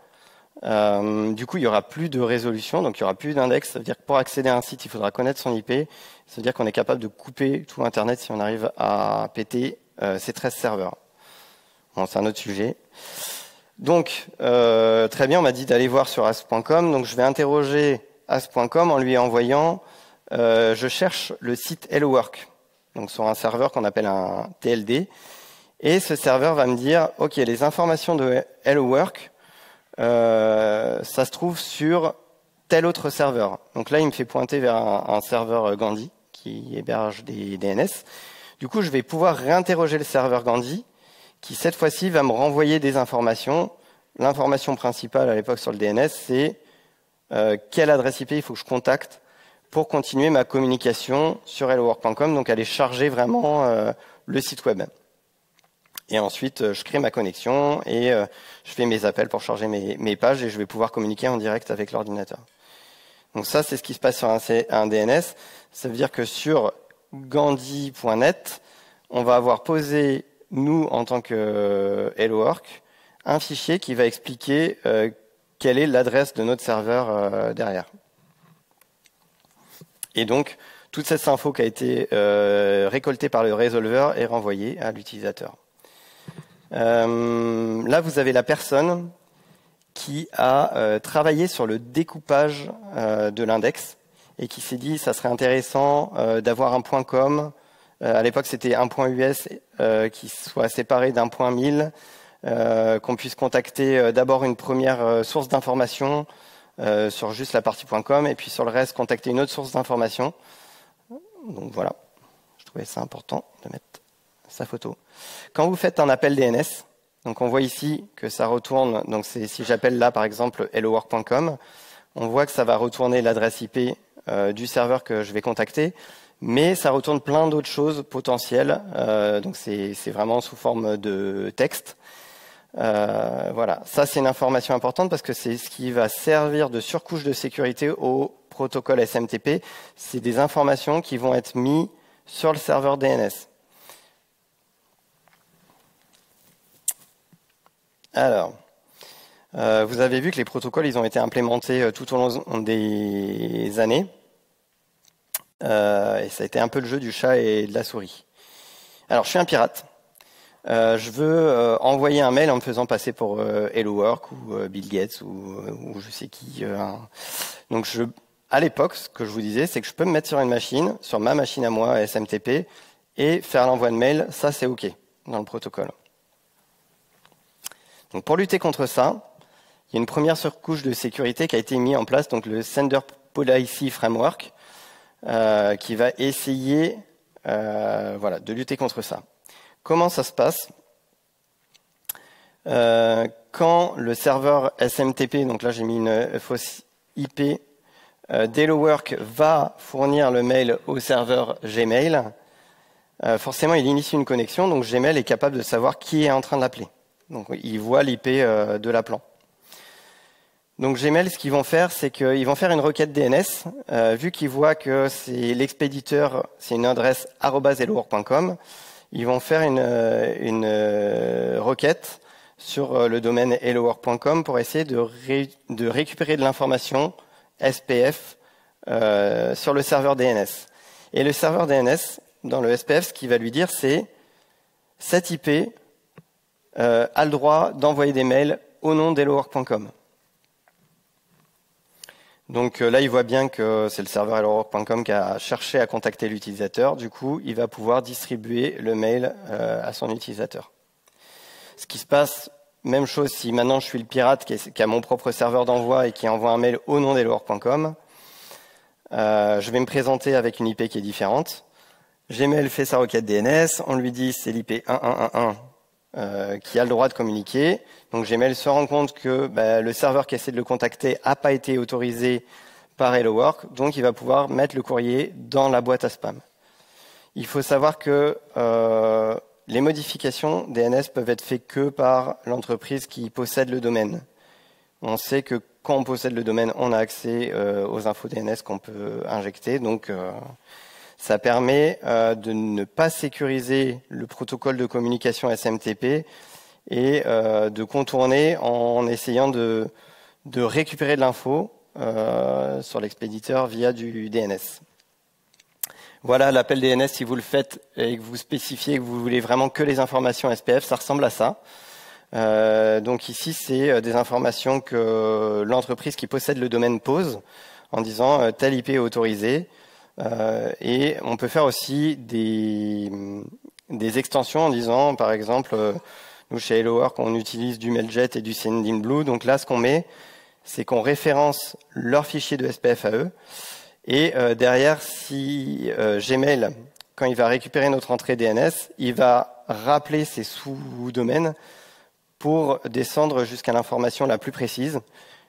du coup, il n'y aura plus de résolution, donc il n'y aura plus d'index. Ça veut dire que pour accéder à un site, il faudra connaître son IP. Ça veut dire qu'on est capable de couper tout Internet si on arrive à péter ces 13 serveurs. Bon, c'est un autre sujet. Donc, très bien, on m'a dit d'aller voir sur ask.com. Donc, je vais interroger ask.com en lui envoyant je cherche le site HelloWork, donc sur un serveur qu'on appelle un TLD. Et ce serveur va me dire, OK, les informations de HelloWork, ça se trouve sur tel autre serveur. Donc là, il me fait pointer vers un serveur Gandhi qui héberge des DNS. Du coup, je vais pouvoir réinterroger le serveur Gandhi qui, cette fois-ci, va me renvoyer des informations. L'information principale à l'époque sur le DNS, c'est quelle adresse IP il faut que je contacte pour continuer ma communication sur helloworld.com, donc aller charger vraiment le site web. Et ensuite, je crée ma connexion et je fais mes appels pour charger mes pages et je vais pouvoir communiquer en direct avec l'ordinateur. Donc ça, c'est ce qui se passe sur un DNS. Ça veut dire que sur gandhi.net, on va avoir posé, nous, en tant que HelloWork, un fichier qui va expliquer quelle est l'adresse de notre serveur derrière. Et donc, toute cette info qui a été récoltée par le résolveur est renvoyée à l'utilisateur. Là, vous avez la personne qui a travaillé sur le découpage de l'index et qui s'est dit ça serait intéressant d'avoir un point .com. À l'époque, c'était un point .us qui soit séparé d'un point .1000, qu'on puisse contacter d'abord une première source d'information sur juste la partie .com et puis sur le reste, contacter une autre source d'information. Donc voilà, je trouvais ça important de mettre sa photo. Quand vous faites un appel DNS, donc on voit ici que ça retourne, donc si j'appelle là par exemple hellowork.com, on voit que ça va retourner l'adresse IP du serveur que je vais contacter, mais ça retourne plein d'autres choses potentielles, donc c'est vraiment sous forme de texte. Voilà, ça c'est une information importante parce que c'est ce qui va servir de surcouche de sécurité au protocole SMTP. C'est des informations qui vont être mises sur le serveur DNS. Alors, vous avez vu que les protocoles ils ont été implémentés tout au long des années. Et ça a été un peu le jeu du chat et de la souris. Alors, je suis un pirate. Je veux envoyer un mail en me faisant passer pour HelloWork ou Bill Gates ou je sais qui. Donc, à l'époque, ce que je vous disais, c'est que je peux me mettre sur une machine, sur ma machine à moi, SMTP, et faire l'envoi de mail. Ça, c'est OK dans le protocole. Donc, pour lutter contre ça, il y a une première surcouche de sécurité qui a été mise en place, donc le Sender Policy Framework, qui va essayer de lutter contre ça. Comment ça se passe? Quand le serveur SMTP, donc là j'ai mis une fausse IP, d'HelloWork va fournir le mail au serveur Gmail, forcément il initie une connexion, donc Gmail est capable de savoir qui est en train de l'appeler. Donc il voit l'IP de l'appelant. Donc Gmail, ce qu'ils vont faire, c'est qu'ils vont faire une requête DNS, vu qu'ils voient que c'est l'expéditeur, c'est une adresse @hellowork.com, ils vont faire une requête sur le domaine hellowork.com pour essayer de récupérer de l'information SPF sur le serveur DNS. Et le serveur DNS, dans le SPF, ce qu'il va lui dire, c'est cette IP a le droit d'envoyer des mails au nom d'hellowork.com. Donc là, il voit bien que c'est le serveur hellowork.com qui a cherché à contacter l'utilisateur. Du coup, il va pouvoir distribuer le mail à son utilisateur. Ce qui se passe, même chose si maintenant je suis le pirate qui a mon propre serveur d'envoi et qui envoie un mail au nom d'hellowork.com. Je vais me présenter avec une IP qui est différente. Gmail fait sa requête DNS. On lui dit c'est l'IP 1111. Qui a le droit de communiquer. Donc Gmail se rend compte que le serveur qui essaie de le contacter n'a pas été autorisé par HelloWork, donc il va pouvoir mettre le courrier dans la boîte à spam. Il faut savoir que les modifications DNS peuvent être faites que par l'entreprise qui possède le domaine. On sait que quand on possède le domaine, on a accès aux infos DNS qu'on peut injecter, donc ça permet de ne pas sécuriser le protocole de communication SMTP et de contourner en essayant de récupérer de l'info sur l'expéditeur via du DNS. Voilà l'appel DNS, si vous le faites et que vous spécifiez que vous voulez vraiment que les informations SPF, ça ressemble à ça. Donc ici, c'est des informations que l'entreprise qui possède le domaine pose en disant telle IP est autorisée. Et on peut faire aussi des extensions en disant, par exemple, nous chez HelloWork, on utilise du Mailjet et du Sendinblue. Donc là, ce qu'on met, c'est qu'on référence leur fichier de SPF à eux. Et derrière, si Gmail, quand il va récupérer notre entrée DNS, il va rappeler ses sous-domaines pour descendre jusqu'à l'information la plus précise.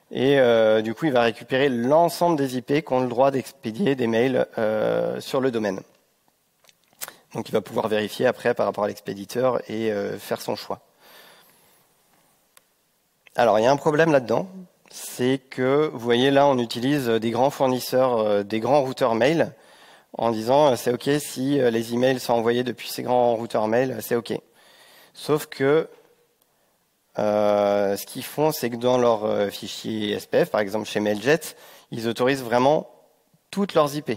Et du coup, il va récupérer l'ensemble des IP qui ont le droit d'expédier des mails sur le domaine. Donc, il va pouvoir vérifier après par rapport à l'expéditeur et faire son choix. Alors, il y a un problème là-dedans, c'est que, vous voyez là, on utilise des grands fournisseurs, des grands routeurs mail, en disant c'est OK si les emails sont envoyés depuis ces grands routeurs mail, c'est OK. Sauf que ce qu'ils font, c'est que dans leur fichier SPF, par exemple chez Mailjet, ils autorisent vraiment toutes leurs IP.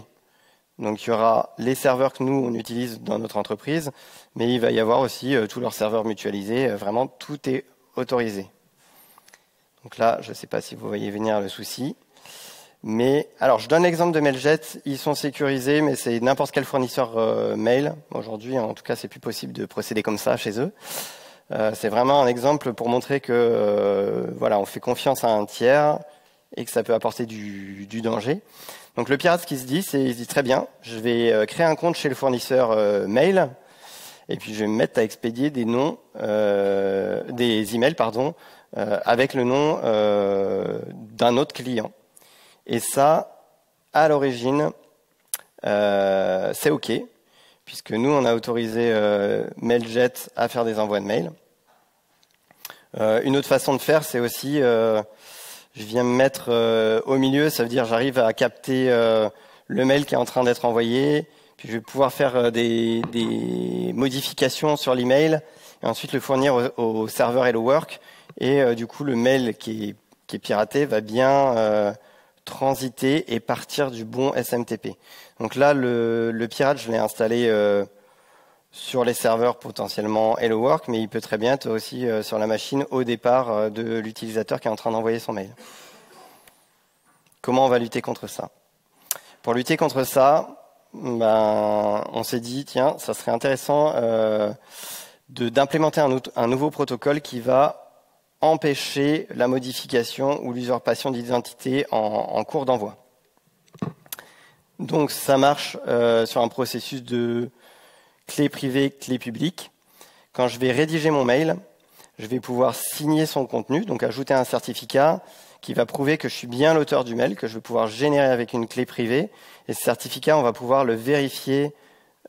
Donc il y aura les serveurs que nous on utilise dans notre entreprise, mais il va y avoir aussi tous leurs serveurs mutualisés. Vraiment tout est autorisé. Donc là, je ne sais pas si vous voyez venir le souci. Mais alors, je donne l'exemple de Mailjet. Ils sont sécurisés, mais c'est n'importe quel fournisseur mail. Aujourd'hui, en tout cas, c'est plus possible de procéder comme ça chez eux. C'est vraiment un exemple pour montrer que voilà, on fait confiance à un tiers et que ça peut apporter du danger. Donc le pirate, ce qu'il se dit, c'est il se dit très bien, je vais créer un compte chez le fournisseur mail et puis je vais me mettre à expédier des noms, des emails, pardon, avec le nom d'un autre client. Et ça, à l'origine, c'est OK, puisque nous, on a autorisé Mailjet à faire des envois de mails. Une autre façon de faire, c'est aussi, je viens me mettre au milieu, ça veut dire j'arrive à capter le mail qui est en train d'être envoyé, puis je vais pouvoir faire des modifications sur l'email, et ensuite le fournir au serveur Hello Work, et du coup le mail qui est piraté va bien transiter et partir du bon SMTP. Donc là, le pirate, je l'ai installé sur les serveurs potentiellement Hello Work, mais il peut très bien être aussi sur la machine au départ de l'utilisateur qui est en train d'envoyer son mail. Comment on va lutter contre ça? Pour lutter contre ça, on s'est dit, tiens, ça serait intéressant d'implémenter un nouveau protocole qui va empêcher la modification ou l'usurpation d'identité en cours d'envoi. Donc ça marche sur un processus de clé privée, clé publique. Quand je vais rédiger mon mail, je vais pouvoir signer son contenu, donc ajouter un certificat qui va prouver que je suis bien l'auteur du mail, que je vais pouvoir générer avec une clé privée. Et ce certificat, on va pouvoir le vérifier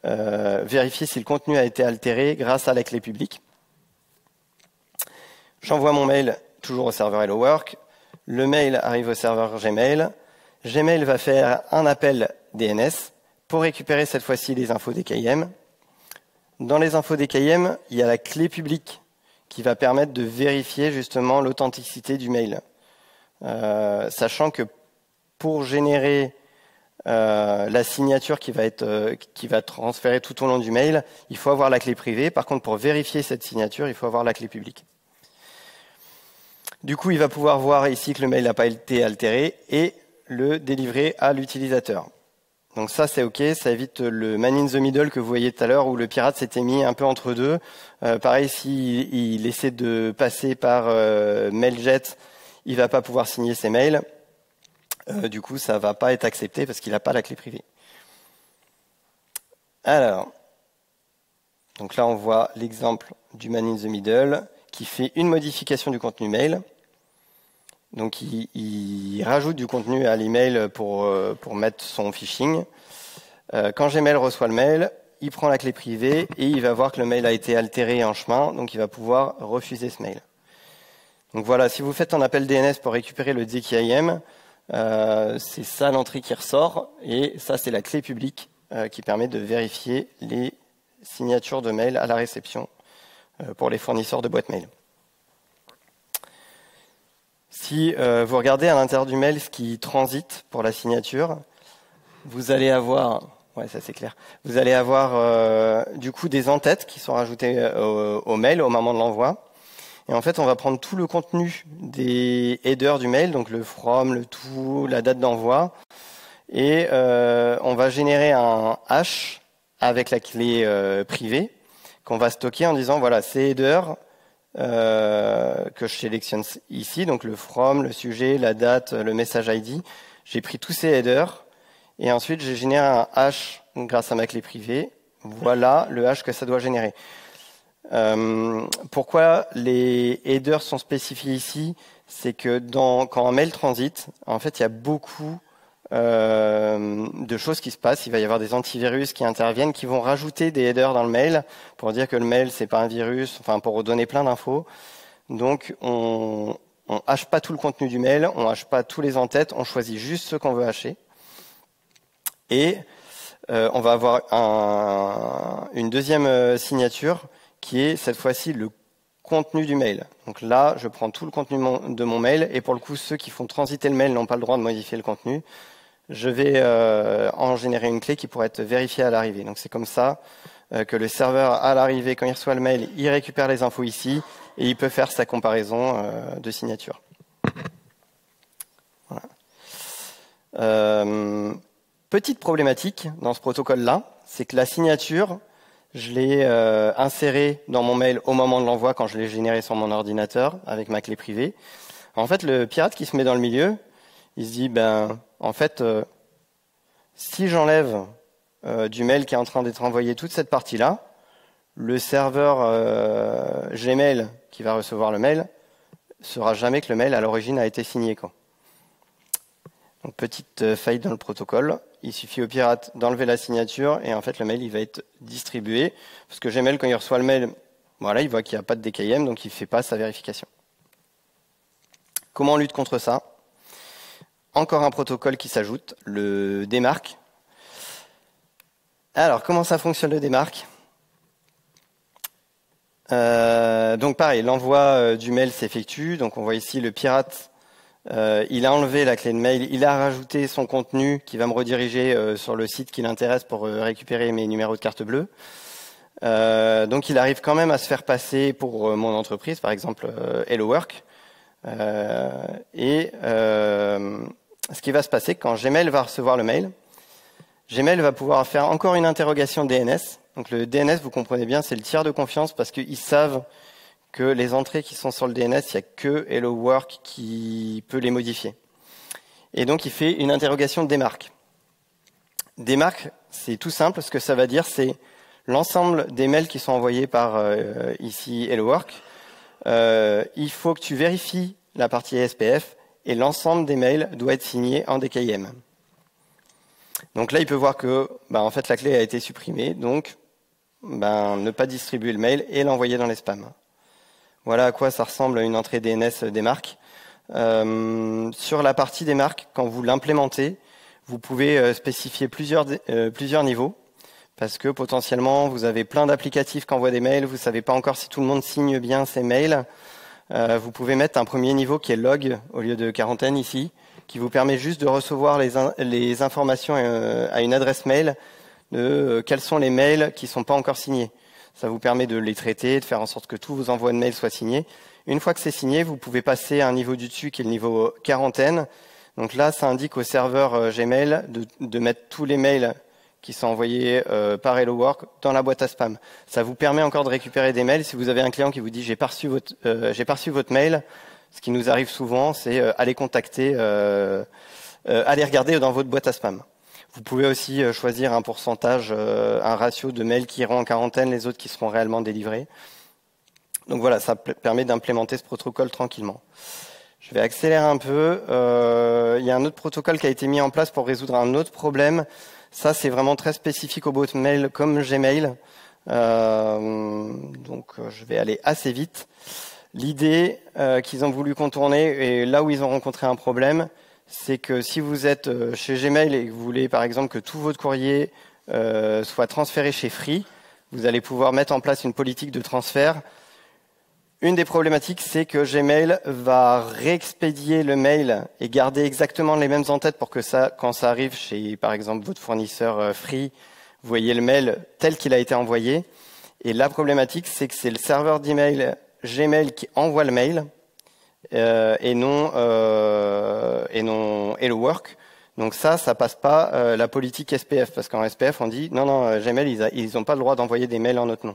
si le contenu a été altéré grâce à la clé publique. J'envoie mon mail toujours au serveur Hello Work. Le mail arrive au serveur Gmail. Gmail va faire un appel DNS pour récupérer cette fois-ci les infos DKIM. Dans les infos DKIM, il y a la clé publique qui va permettre de vérifier justement l'authenticité du mail. Sachant que pour générer la signature qui va transférer tout au long du mail, il faut avoir la clé privée. Par contre, pour vérifier cette signature, il faut avoir la clé publique. Du coup, il va pouvoir voir ici que le mail n'a pas été altéré et le délivrer à l'utilisateur. Donc ça, c'est OK, ça évite le man in the middle que vous voyez tout à l'heure où le pirate s'était mis un peu entre deux. Pareil, s'il essaie de passer par Mailjet, il va pas pouvoir signer ses mails. Du coup, ça va pas être accepté parce qu'il n'a pas la clé privée. Alors, donc là, on voit l'exemple du man in the middle qui fait une modification du contenu mail. Donc il rajoute du contenu à l'email pour mettre son phishing. Quand Gmail reçoit le mail, il prend la clé privée et il va voir que le mail a été altéré en chemin, donc il va pouvoir refuser ce mail. Donc voilà, si vous faites un appel DNS pour récupérer le DKIM, c'est ça l'entrée qui ressort et ça c'est la clé publique qui permet de vérifier les signatures de mail à la réception pour les fournisseurs de boîtes mail. Si vous regardez à l'intérieur du mail ce qui transite pour la signature, vous allez avoir, ouais, ça c'est clair, vous allez avoir du coup des en-têtes qui sont rajoutées au mail au moment de l'envoi. Et en fait, on va prendre tout le contenu des headers du mail, donc le from, le to, la date d'envoi, et on va générer un hash avec la clé privée qu'on va stocker en disant voilà, ces headers que je sélectionne ici, donc le from, le sujet, la date, le message ID. J'ai pris tous ces headers et ensuite j'ai généré un hash grâce à ma clé privée. Voilà le hash que ça doit générer. Pourquoi les headers sont spécifiés ici? C'est que quand un mail transite, en fait, il y a beaucoup de choses qui se passent. Il va y avoir des antivirus qui interviennent, qui vont rajouter des headers dans le mail pour dire que le mail c'est pas un virus, enfin pour donner plein d'infos. Donc on On hache pas tout le contenu du mail, on hache pas tous les en-têtes, on choisit juste ceux qu'on veut hacher. Et on va avoir une deuxième signature qui est cette fois-ci le contenu du mail. Donc là, je prends tout le contenu de mon mail et pour le coup, ceux qui font transiter le mail n'ont pas le droit de modifier le contenu. Je vais en générer une clé qui pourrait être vérifiée à l'arrivée. Donc c'est comme ça que le serveur, à l'arrivée, quand il reçoit le mail, il récupère les infos ici et il peut faire sa comparaison de signature. Voilà. Petite problématique dans ce protocole-là, c'est que la signature, je l'ai insérée dans mon mail au moment de l'envoi quand je l'ai généré sur mon ordinateur avec ma clé privée. En fait, le pirate qui se met dans le milieu, il se dit, en fait, si j'enlève du mail qui est en train d'être envoyé toute cette partie-là, le serveur Gmail qui va recevoir le mail saura jamais que le mail à l'origine a été signé, quoi. Donc, petite faille dans le protocole. Il suffit au pirate d'enlever la signature et en fait le mail il va être distribué parce que Gmail quand il reçoit le mail, voilà, il voit qu'il n'y a pas de DKIM donc il ne fait pas sa vérification. Comment on lutte contre ça? Encore un protocole qui s'ajoute, le DMARC. Alors comment ça fonctionne le DMARC? Donc pareil, l'envoi du mail s'effectue. Donc on voit ici le pirate. Il a enlevé la clé de mail, il a rajouté son contenu qui va me rediriger sur le site qui l'intéresse pour récupérer mes numéros de carte bleue. Donc il arrive quand même à se faire passer pour mon entreprise, par exemple Hello Work. Ce qui va se passer quand Gmail va recevoir le mail, Gmail va pouvoir faire encore une interrogation DNS. Donc le DNS, vous comprenez bien, c'est le tiers de confiance parce qu'ils savent que les entrées qui sont sur le DNS, il n'y a que Hello Work qui peut les modifier. Et donc, il fait une interrogation DMARC. DMARC, c'est tout simple. Ce que ça va dire, c'est l'ensemble des mails qui sont envoyés par ici Hello Work. Il faut que tu vérifies la partie SPF et l'ensemble des mails doit être signé en DKIM. Donc là, il peut voir que en fait, la clé a été supprimée. Donc, ne pas distribuer le mail et l'envoyer dans les spams. Voilà à quoi ça ressemble une entrée DNS DMARC. Sur la partie DMARC, quand vous l'implémentez, vous pouvez spécifier plusieurs niveaux, parce que potentiellement, vous avez plein d'applicatifs qui envoient des mails, vous ne savez pas encore si tout le monde signe bien ces mails. Vous pouvez mettre un premier niveau qui est log, au lieu de quarantaine ici, qui vous permet juste de recevoir les informations à une adresse mail de quels sont les mails qui ne sont pas encore signés. Ça vous permet de les traiter, de faire en sorte que tous vos envois de mails soient signés. Une fois que c'est signé, vous pouvez passer à un niveau du dessus qui est le niveau quarantaine. Donc là, ça indique au serveur Gmail de mettre tous les mails qui sont envoyés par Hello Work dans la boîte à spam. Ça vous permet encore de récupérer des mails. Si vous avez un client qui vous dit j'ai pas reçu votre mail, ce qui nous arrive souvent, c'est aller contacter, aller regarder dans votre boîte à spam. Vous pouvez aussi choisir un pourcentage, un ratio de mails qui iront en quarantaine, les autres qui seront réellement délivrés. Donc voilà, ça permet d'implémenter ce protocole tranquillement. Je vais accélérer un peu. Il y a un autre protocole qui a été mis en place pour résoudre un autre problème. Ça, c'est vraiment très spécifique aux boîtes mail comme Gmail. Donc je vais aller assez vite. L'idée qu'ils ont voulu contourner, et là où ils ont rencontré un problème, c'est que si vous êtes chez Gmail et que vous voulez par exemple que tout votre courrier soit transféré chez Free, vous allez pouvoir mettre en place une politique de transfert. Une des problématiques, c'est que Gmail va réexpédier le mail et garder exactement les mêmes en-têtes pour que quand ça arrive chez par exemple votre fournisseur Free, vous voyez le mail tel qu'il a été envoyé. Et la problématique, c'est que c'est le serveur d'email Gmail qui envoie le mail. Et non Hello Work. Donc ça passe pas la politique SPF, parce qu'en SPF on dit non, Gmail ils ont pas le droit d'envoyer des mails en notre nom.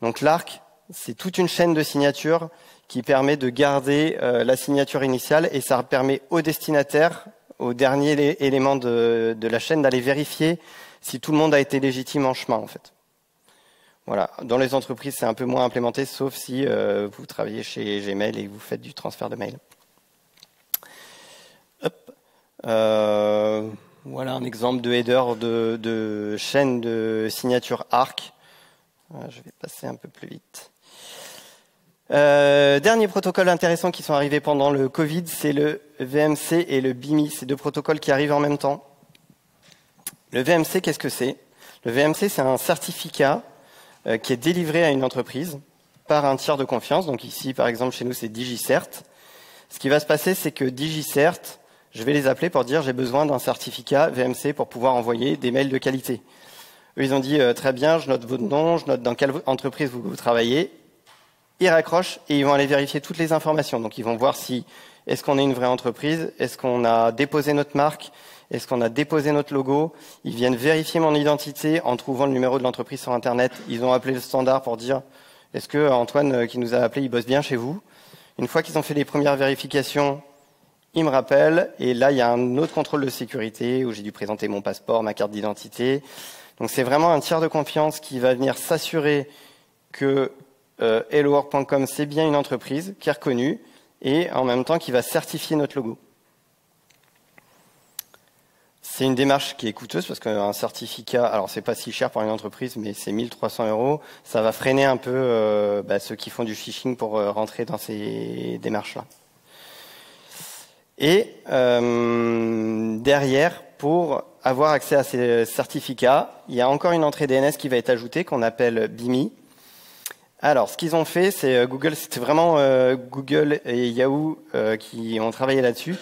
Donc l'ARC, c'est toute une chaîne de signatures qui permet de garder la signature initiale et ça permet au destinataire, au dernier élément de la chaîne, d'aller vérifier si tout le monde a été légitime en chemin en fait. Voilà. Dans les entreprises, c'est un peu moins implémenté, sauf si vous travaillez chez Gmail et que vous faites du transfert de mail. Hop. Voilà un exemple de header de chaîne de signature ARC. Je vais passer un peu plus vite. Dernier protocole intéressant qui sont arrivés pendant le Covid, c'est le VMC et le BIMI. C'est deux protocoles qui arrivent en même temps. Le VMC, qu'est-ce que c'est? Le VMC, c'est un certificat qui est délivré à une entreprise par un tiers de confiance. Donc ici, par exemple, chez nous, c'est DigiCert. Ce qui va se passer, c'est que DigiCert, je vais les appeler pour dire j'ai besoin d'un certificat VMC pour pouvoir envoyer des mails de qualité. Eux, ils ont dit très bien, je note votre nom, je note dans quelle entreprise vous travaillez. Ils raccrochent et ils vont aller vérifier toutes les informations. Donc ils vont voir si est-ce qu'on est une vraie entreprise, est-ce qu'on a déposé notre marque, est-ce qu'on a déposé notre logo. Ils viennent vérifier mon identité en trouvant le numéro de l'entreprise sur Internet. Ils ont appelé le standard pour dire est-ce que Antoine qui nous a appelé, il bosse bien chez vous. Une fois qu'ils ont fait les premières vérifications, ils me rappellent et là il y a un autre contrôle de sécurité où j'ai dû présenter mon passeport, ma carte d'identité. Donc c'est vraiment un tiers de confiance qui va venir s'assurer que hellowork.com, c'est bien une entreprise qui est reconnue et en même temps qui va certifier notre logo. C'est une démarche qui est coûteuse parce qu'un certificat, alors c'est pas si cher pour une entreprise, mais c'est 1 300 €. Ça va freiner un peu ceux qui font du phishing pour rentrer dans ces démarches-là. Et derrière, pour avoir accès à ces certificats, il y a encore une entrée DNS qui va être ajoutée qu'on appelle BIMI. Alors, ce qu'ils ont fait, c'est Google, c'était vraiment Google et Yahoo qui ont travaillé là-dessus.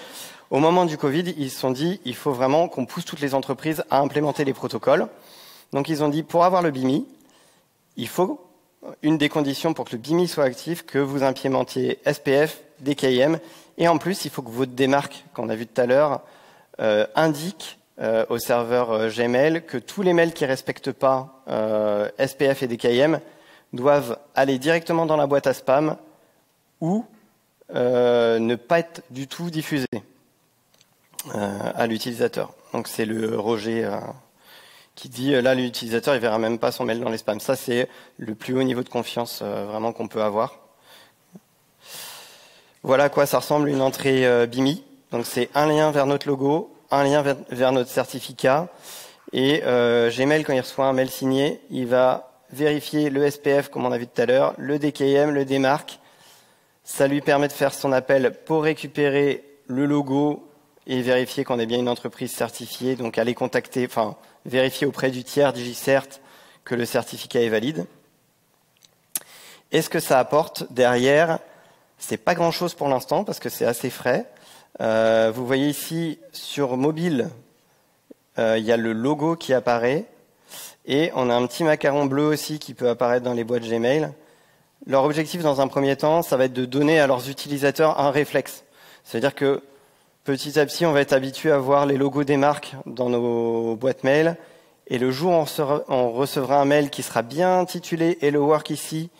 Au moment du Covid, ils se sont dit, il faut vraiment qu'on pousse toutes les entreprises à implémenter les protocoles. Donc, ils ont dit, pour avoir le BIMI, il faut, une des conditions pour que le BIMI soit actif, que vous implémentiez SPF, DKIM, et en plus, il faut que votre démarque, qu'on a vu tout à l'heure, indique au serveur Gmail que tous les mails qui ne respectent pas SPF et DKIM doivent aller directement dans la boîte à spam ou ne pas être du tout diffusés à l'utilisateur. Donc c'est le Roger qui dit là l'utilisateur il verra même pas son mail dans les spams. Ça c'est le plus haut niveau de confiance vraiment qu'on peut avoir. Voilà à quoi ça ressemble une entrée BIMI. Donc c'est un lien vers notre logo, un lien vers notre certificat et Gmail quand il reçoit un mail signé, il va vérifier le SPF comme on a vu tout à l'heure, le DKIM, le démarque. Ça lui permet de faire son appel pour récupérer le logo et vérifier qu'on est bien une entreprise certifiée. Donc aller contacter, enfin vérifier auprès du tiers DigiCert que le certificat est valide. Et ce que ça apporte derrière, c'est pas grand-chose pour l'instant parce que c'est assez frais. Vous voyez ici sur mobile, il y a le logo qui apparaît. Et on a un petit macaron bleu aussi qui peut apparaître dans les boîtes Gmail. Leur objectif dans un premier temps, ça va être de donner à leurs utilisateurs un réflexe. C'est-à-dire que petit à petit, on va être habitué à voir les logos des marques dans nos boîtes mail. Et le jour où on recevra un mail qui sera bien intitulé « Hello Work » ici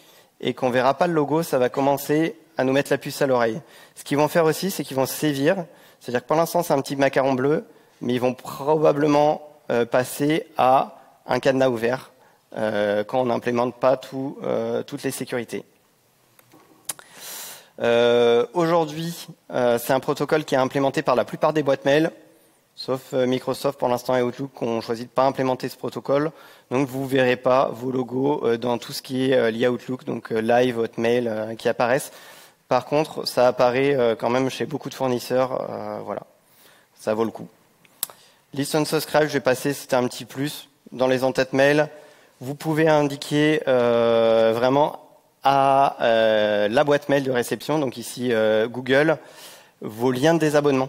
et qu'on verra pas le logo, ça va commencer à nous mettre la puce à l'oreille. Ce qu'ils vont faire aussi, c'est qu'ils vont se sévir. C'est-à-dire que pour l'instant, c'est un petit macaron bleu, mais ils vont probablement passer à un cadenas ouvert quand on n'implémente pas toutes les sécurités. Aujourd'hui, c'est un protocole qui est implémenté par la plupart des boîtes mail, sauf Microsoft pour l'instant et Outlook qui ont choisi de ne pas implémenter ce protocole. Donc vous ne verrez pas vos logos dans tout ce qui est lié à Outlook, donc Live, Hotmail qui apparaissent. Par contre, ça apparaît quand même chez beaucoup de fournisseurs. Voilà, ça vaut le coup. Listen Subscribe, je vais passer, c'était un petit plus. Dans les en-tête mail, vous pouvez indiquer vraiment à la boîte mail de réception, donc ici Google, vos liens de désabonnement.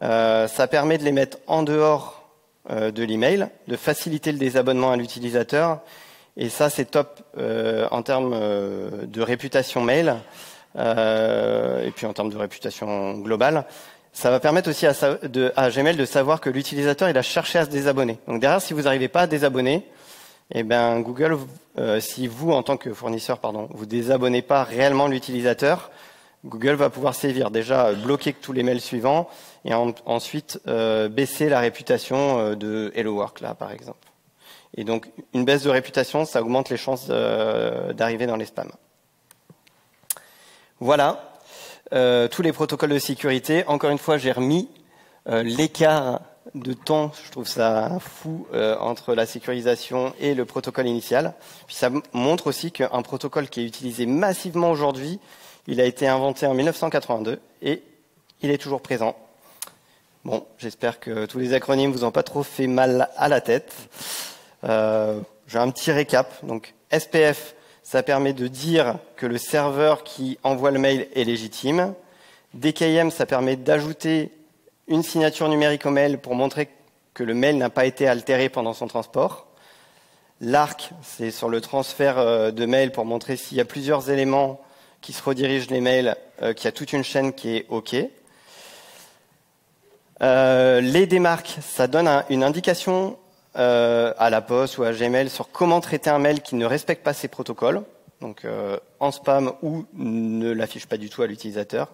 Ça permet de les mettre en dehors de l'email, de faciliter le désabonnement à l'utilisateur. Et ça, c'est top en termes de réputation mail et puis en termes de réputation globale. Ça va permettre aussi à Gmail de savoir que l'utilisateur il a cherché à se désabonner. Donc derrière, si vous n'arrivez pas à désabonner, eh ben Google, si vous en tant que fournisseur, vous désabonnez pas réellement l'utilisateur, Google va pouvoir sévir. Déjà bloquer tous les mails suivants et ensuite baisser la réputation de Hello Work là par exemple. Et donc une baisse de réputation, ça augmente les chances d'arriver dans les spams. Voilà. Tous les protocoles de sécurité. Encore une fois, j'ai remis l'écart de temps, je trouve ça fou, entre la sécurisation et le protocole initial. Puis ça montre aussi qu'un protocole qui est utilisé massivement aujourd'hui, il a été inventé en 1982 et il est toujours présent. Bon, j'espère que tous les acronymes vous ont pas trop fait mal à la tête. J'ai un petit récap. Donc SPF, ça permet de dire que le serveur qui envoie le mail est légitime. DKIM, ça permet d'ajouter une signature numérique au mail pour montrer que le mail n'a pas été altéré pendant son transport. L'ARC, c'est sur le transfert de mail pour montrer s'il y a plusieurs éléments qui se redirigent les mails, qu'il y a toute une chaîne qui est OK. Les démarques, ça donne une indication à la poste ou à Gmail sur comment traiter un mail qui ne respecte pas ces protocoles, donc en spam ou ne l'affiche pas du tout à l'utilisateur.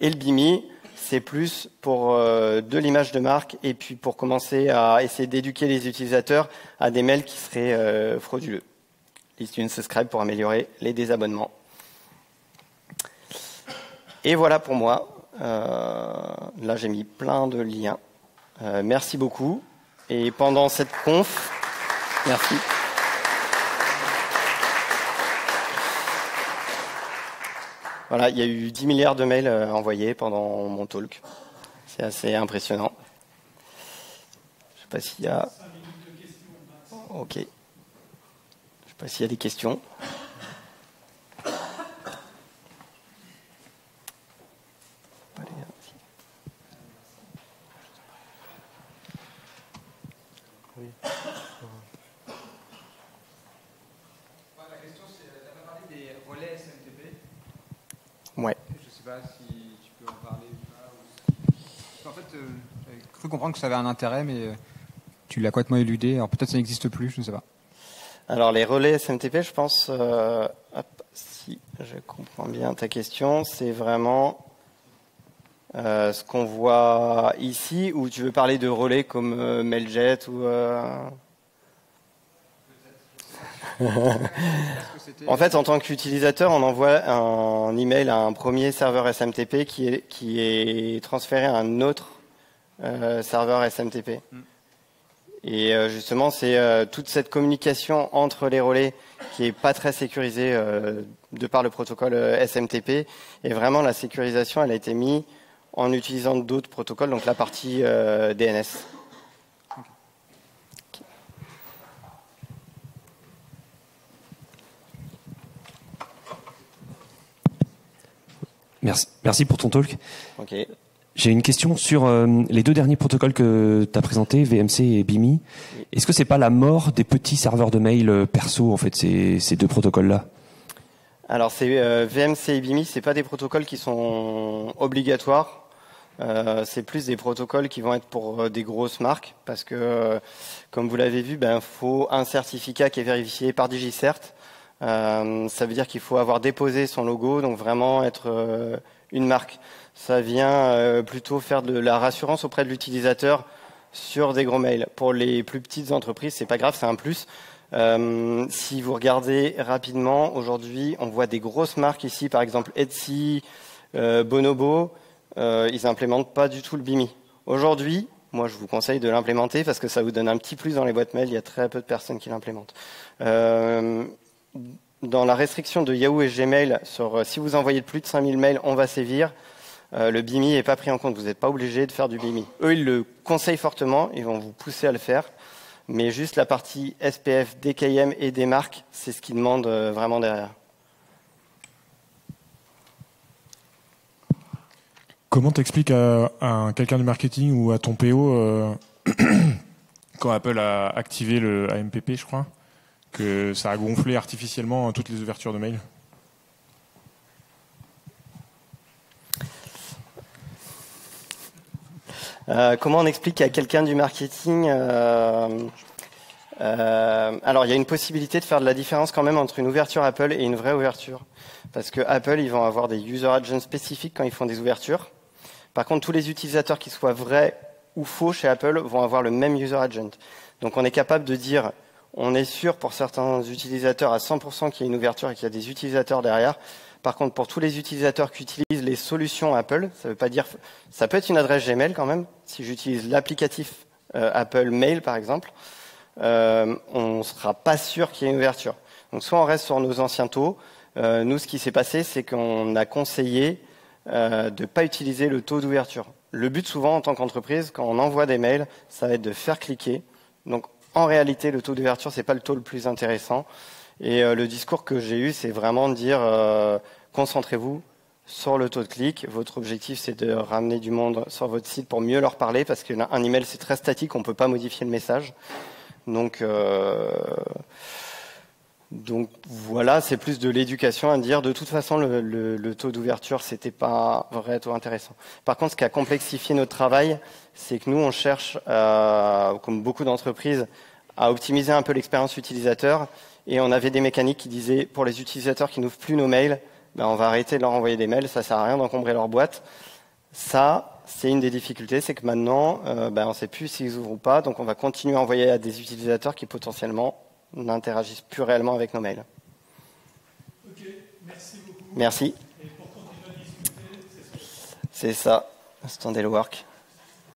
Et le BIMI, c'est plus pour de l'image de marque et puis pour commencer à essayer d'éduquer les utilisateurs à des mails qui seraient frauduleux. List unsubscribe pour améliorer les désabonnements. Et voilà pour moi. Là, j'ai mis plein de liens. Merci beaucoup. Et pendant cette conf, merci. Voilà, il y a eu 10 milliards de mails envoyés pendant mon talk. C'est assez impressionnant. Je ne sais pas s'il y a... Ok. Je ne sais pas s'il y a des questions. Oui. La question, c'est, tu as parlé des relais SMTP. Ouais. Je ne sais pas si tu peux en parler ou pas. En fait, j'avais cru comprendre que ça avait un intérêt, mais tu l'as complètement éludé. Alors peut-être ça n'existe plus, je ne sais pas. Alors les relais SMTP, je pense, si je comprends bien ta question, c'est vraiment ce qu'on voit ici, ou tu veux parler de relais comme Mailjet ou... En fait, en tant qu'utilisateur, on envoie un email à un premier serveur SMTP qui est transféré à un autre serveur SMTP. Et justement, c'est toute cette communication entre les relais qui est pas très sécurisée de par le protocole SMTP. Et vraiment, la sécurisation, elle a été mise en utilisant d'autres protocoles, donc la partie DNS. Merci pour ton talk. Okay. J'ai une question sur les deux derniers protocoles que tu as présentés, VMC et BIMI. Est-ce que c'est pas la mort des petits serveurs de mail perso, en fait, ces deux protocoles-là? Alors, VMC et BIMI, c'est pas des protocoles qui sont obligatoires. C'est plus des protocoles qui vont être pour des grosses marques, parce que, comme vous l'avez vu, faut un certificat qui est vérifié par DigiCert. Ça veut dire qu'il faut avoir déposé son logo, donc vraiment être une marque. Ça vient plutôt faire de la rassurance auprès de l'utilisateur sur des gros mails. Pour les plus petites entreprises, c'est pas grave, c'est un plus. Si vous regardez rapidement, aujourd'hui, on voit des grosses marques ici, par exemple Etsy, Bonobo, ils implémentent pas du tout le BIMI. Aujourd'hui, moi, je vous conseille de l'implémenter parce que ça vous donne un petit plus dans les boîtes mail. Il y a très peu de personnes qui l'implémentent. Dans la restriction de Yahoo et Gmail, sur si vous envoyez plus de 5000 mails, on va sévir. Le BIMI n'est pas pris en compte. Vous n'êtes pas obligé de faire du BIMI. Eux, ils le conseillent fortement. Ils vont vous pousser à le faire. Mais juste la partie SPF, DKIM et des marques, c'est ce qu'ils demandent vraiment derrière. Comment t'expliques à quelqu'un du marketing ou à ton PO quand Apple a activé le AMPP, je crois, que ça a gonflé artificiellement toutes les ouvertures de mail? Comment on explique à quelqu'un du marketing alors, il y a une possibilité de faire de la différence quand même entre une ouverture Apple et une vraie ouverture. Parce que Apple, ils vont avoir des user agents spécifiques quand ils font des ouvertures. Par contre, tous les utilisateurs qui soient vrais ou faux chez Apple vont avoir le même user agent. Donc, on est capable de dire, on est sûr pour certains utilisateurs à 100% qu'il y a une ouverture et qu'il y a des utilisateurs derrière. Par contre, pour tous les utilisateurs qui utilisent les solutions Apple, ça veut pas dire, ça peut être une adresse Gmail quand même. Si j'utilise l'applicatif Apple Mail par exemple, on ne sera pas sûr qu'il y ait une ouverture. Donc soit on reste sur nos anciens taux. Nous, ce qui s'est passé, c'est qu'on a conseillé de ne pas utiliser le taux d'ouverture. Le but souvent en tant qu'entreprise, quand on envoie des mails, ça va être de faire cliquer. Donc en réalité, le taux d'ouverture, c'est pas le taux le plus intéressant. Et le discours que j'ai eu, c'est vraiment de dire concentrez-vous sur le taux de clic. Votre objectif, c'est de ramener du monde sur votre site pour mieux leur parler, parce qu'un email, c'est très statique, on ne peut pas modifier le message. Donc voilà, c'est plus de l'éducation à dire. De toute façon, le taux d'ouverture, c'était pas un vrai taux intéressant. Par contre, ce qui a complexifié notre travail, c'est que nous, on cherche, comme beaucoup d'entreprises, à optimiser un peu l'expérience utilisateur. Et on avait des mécaniques qui disaient, pour les utilisateurs qui n'ouvrent plus nos mails, ben, on va arrêter de leur envoyer des mails, ça sert à rien d'encombrer leur boîte. Ça, c'est une des difficultés, c'est que maintenant, on ne sait plus s'ils ouvrent ou pas, donc on va continuer à envoyer à des utilisateurs qui potentiellement n'interagissent plus réellement avec nos mails. Ok, merci beaucoup. Merci. Et pour continuer à discuter, c'est ça, standard work.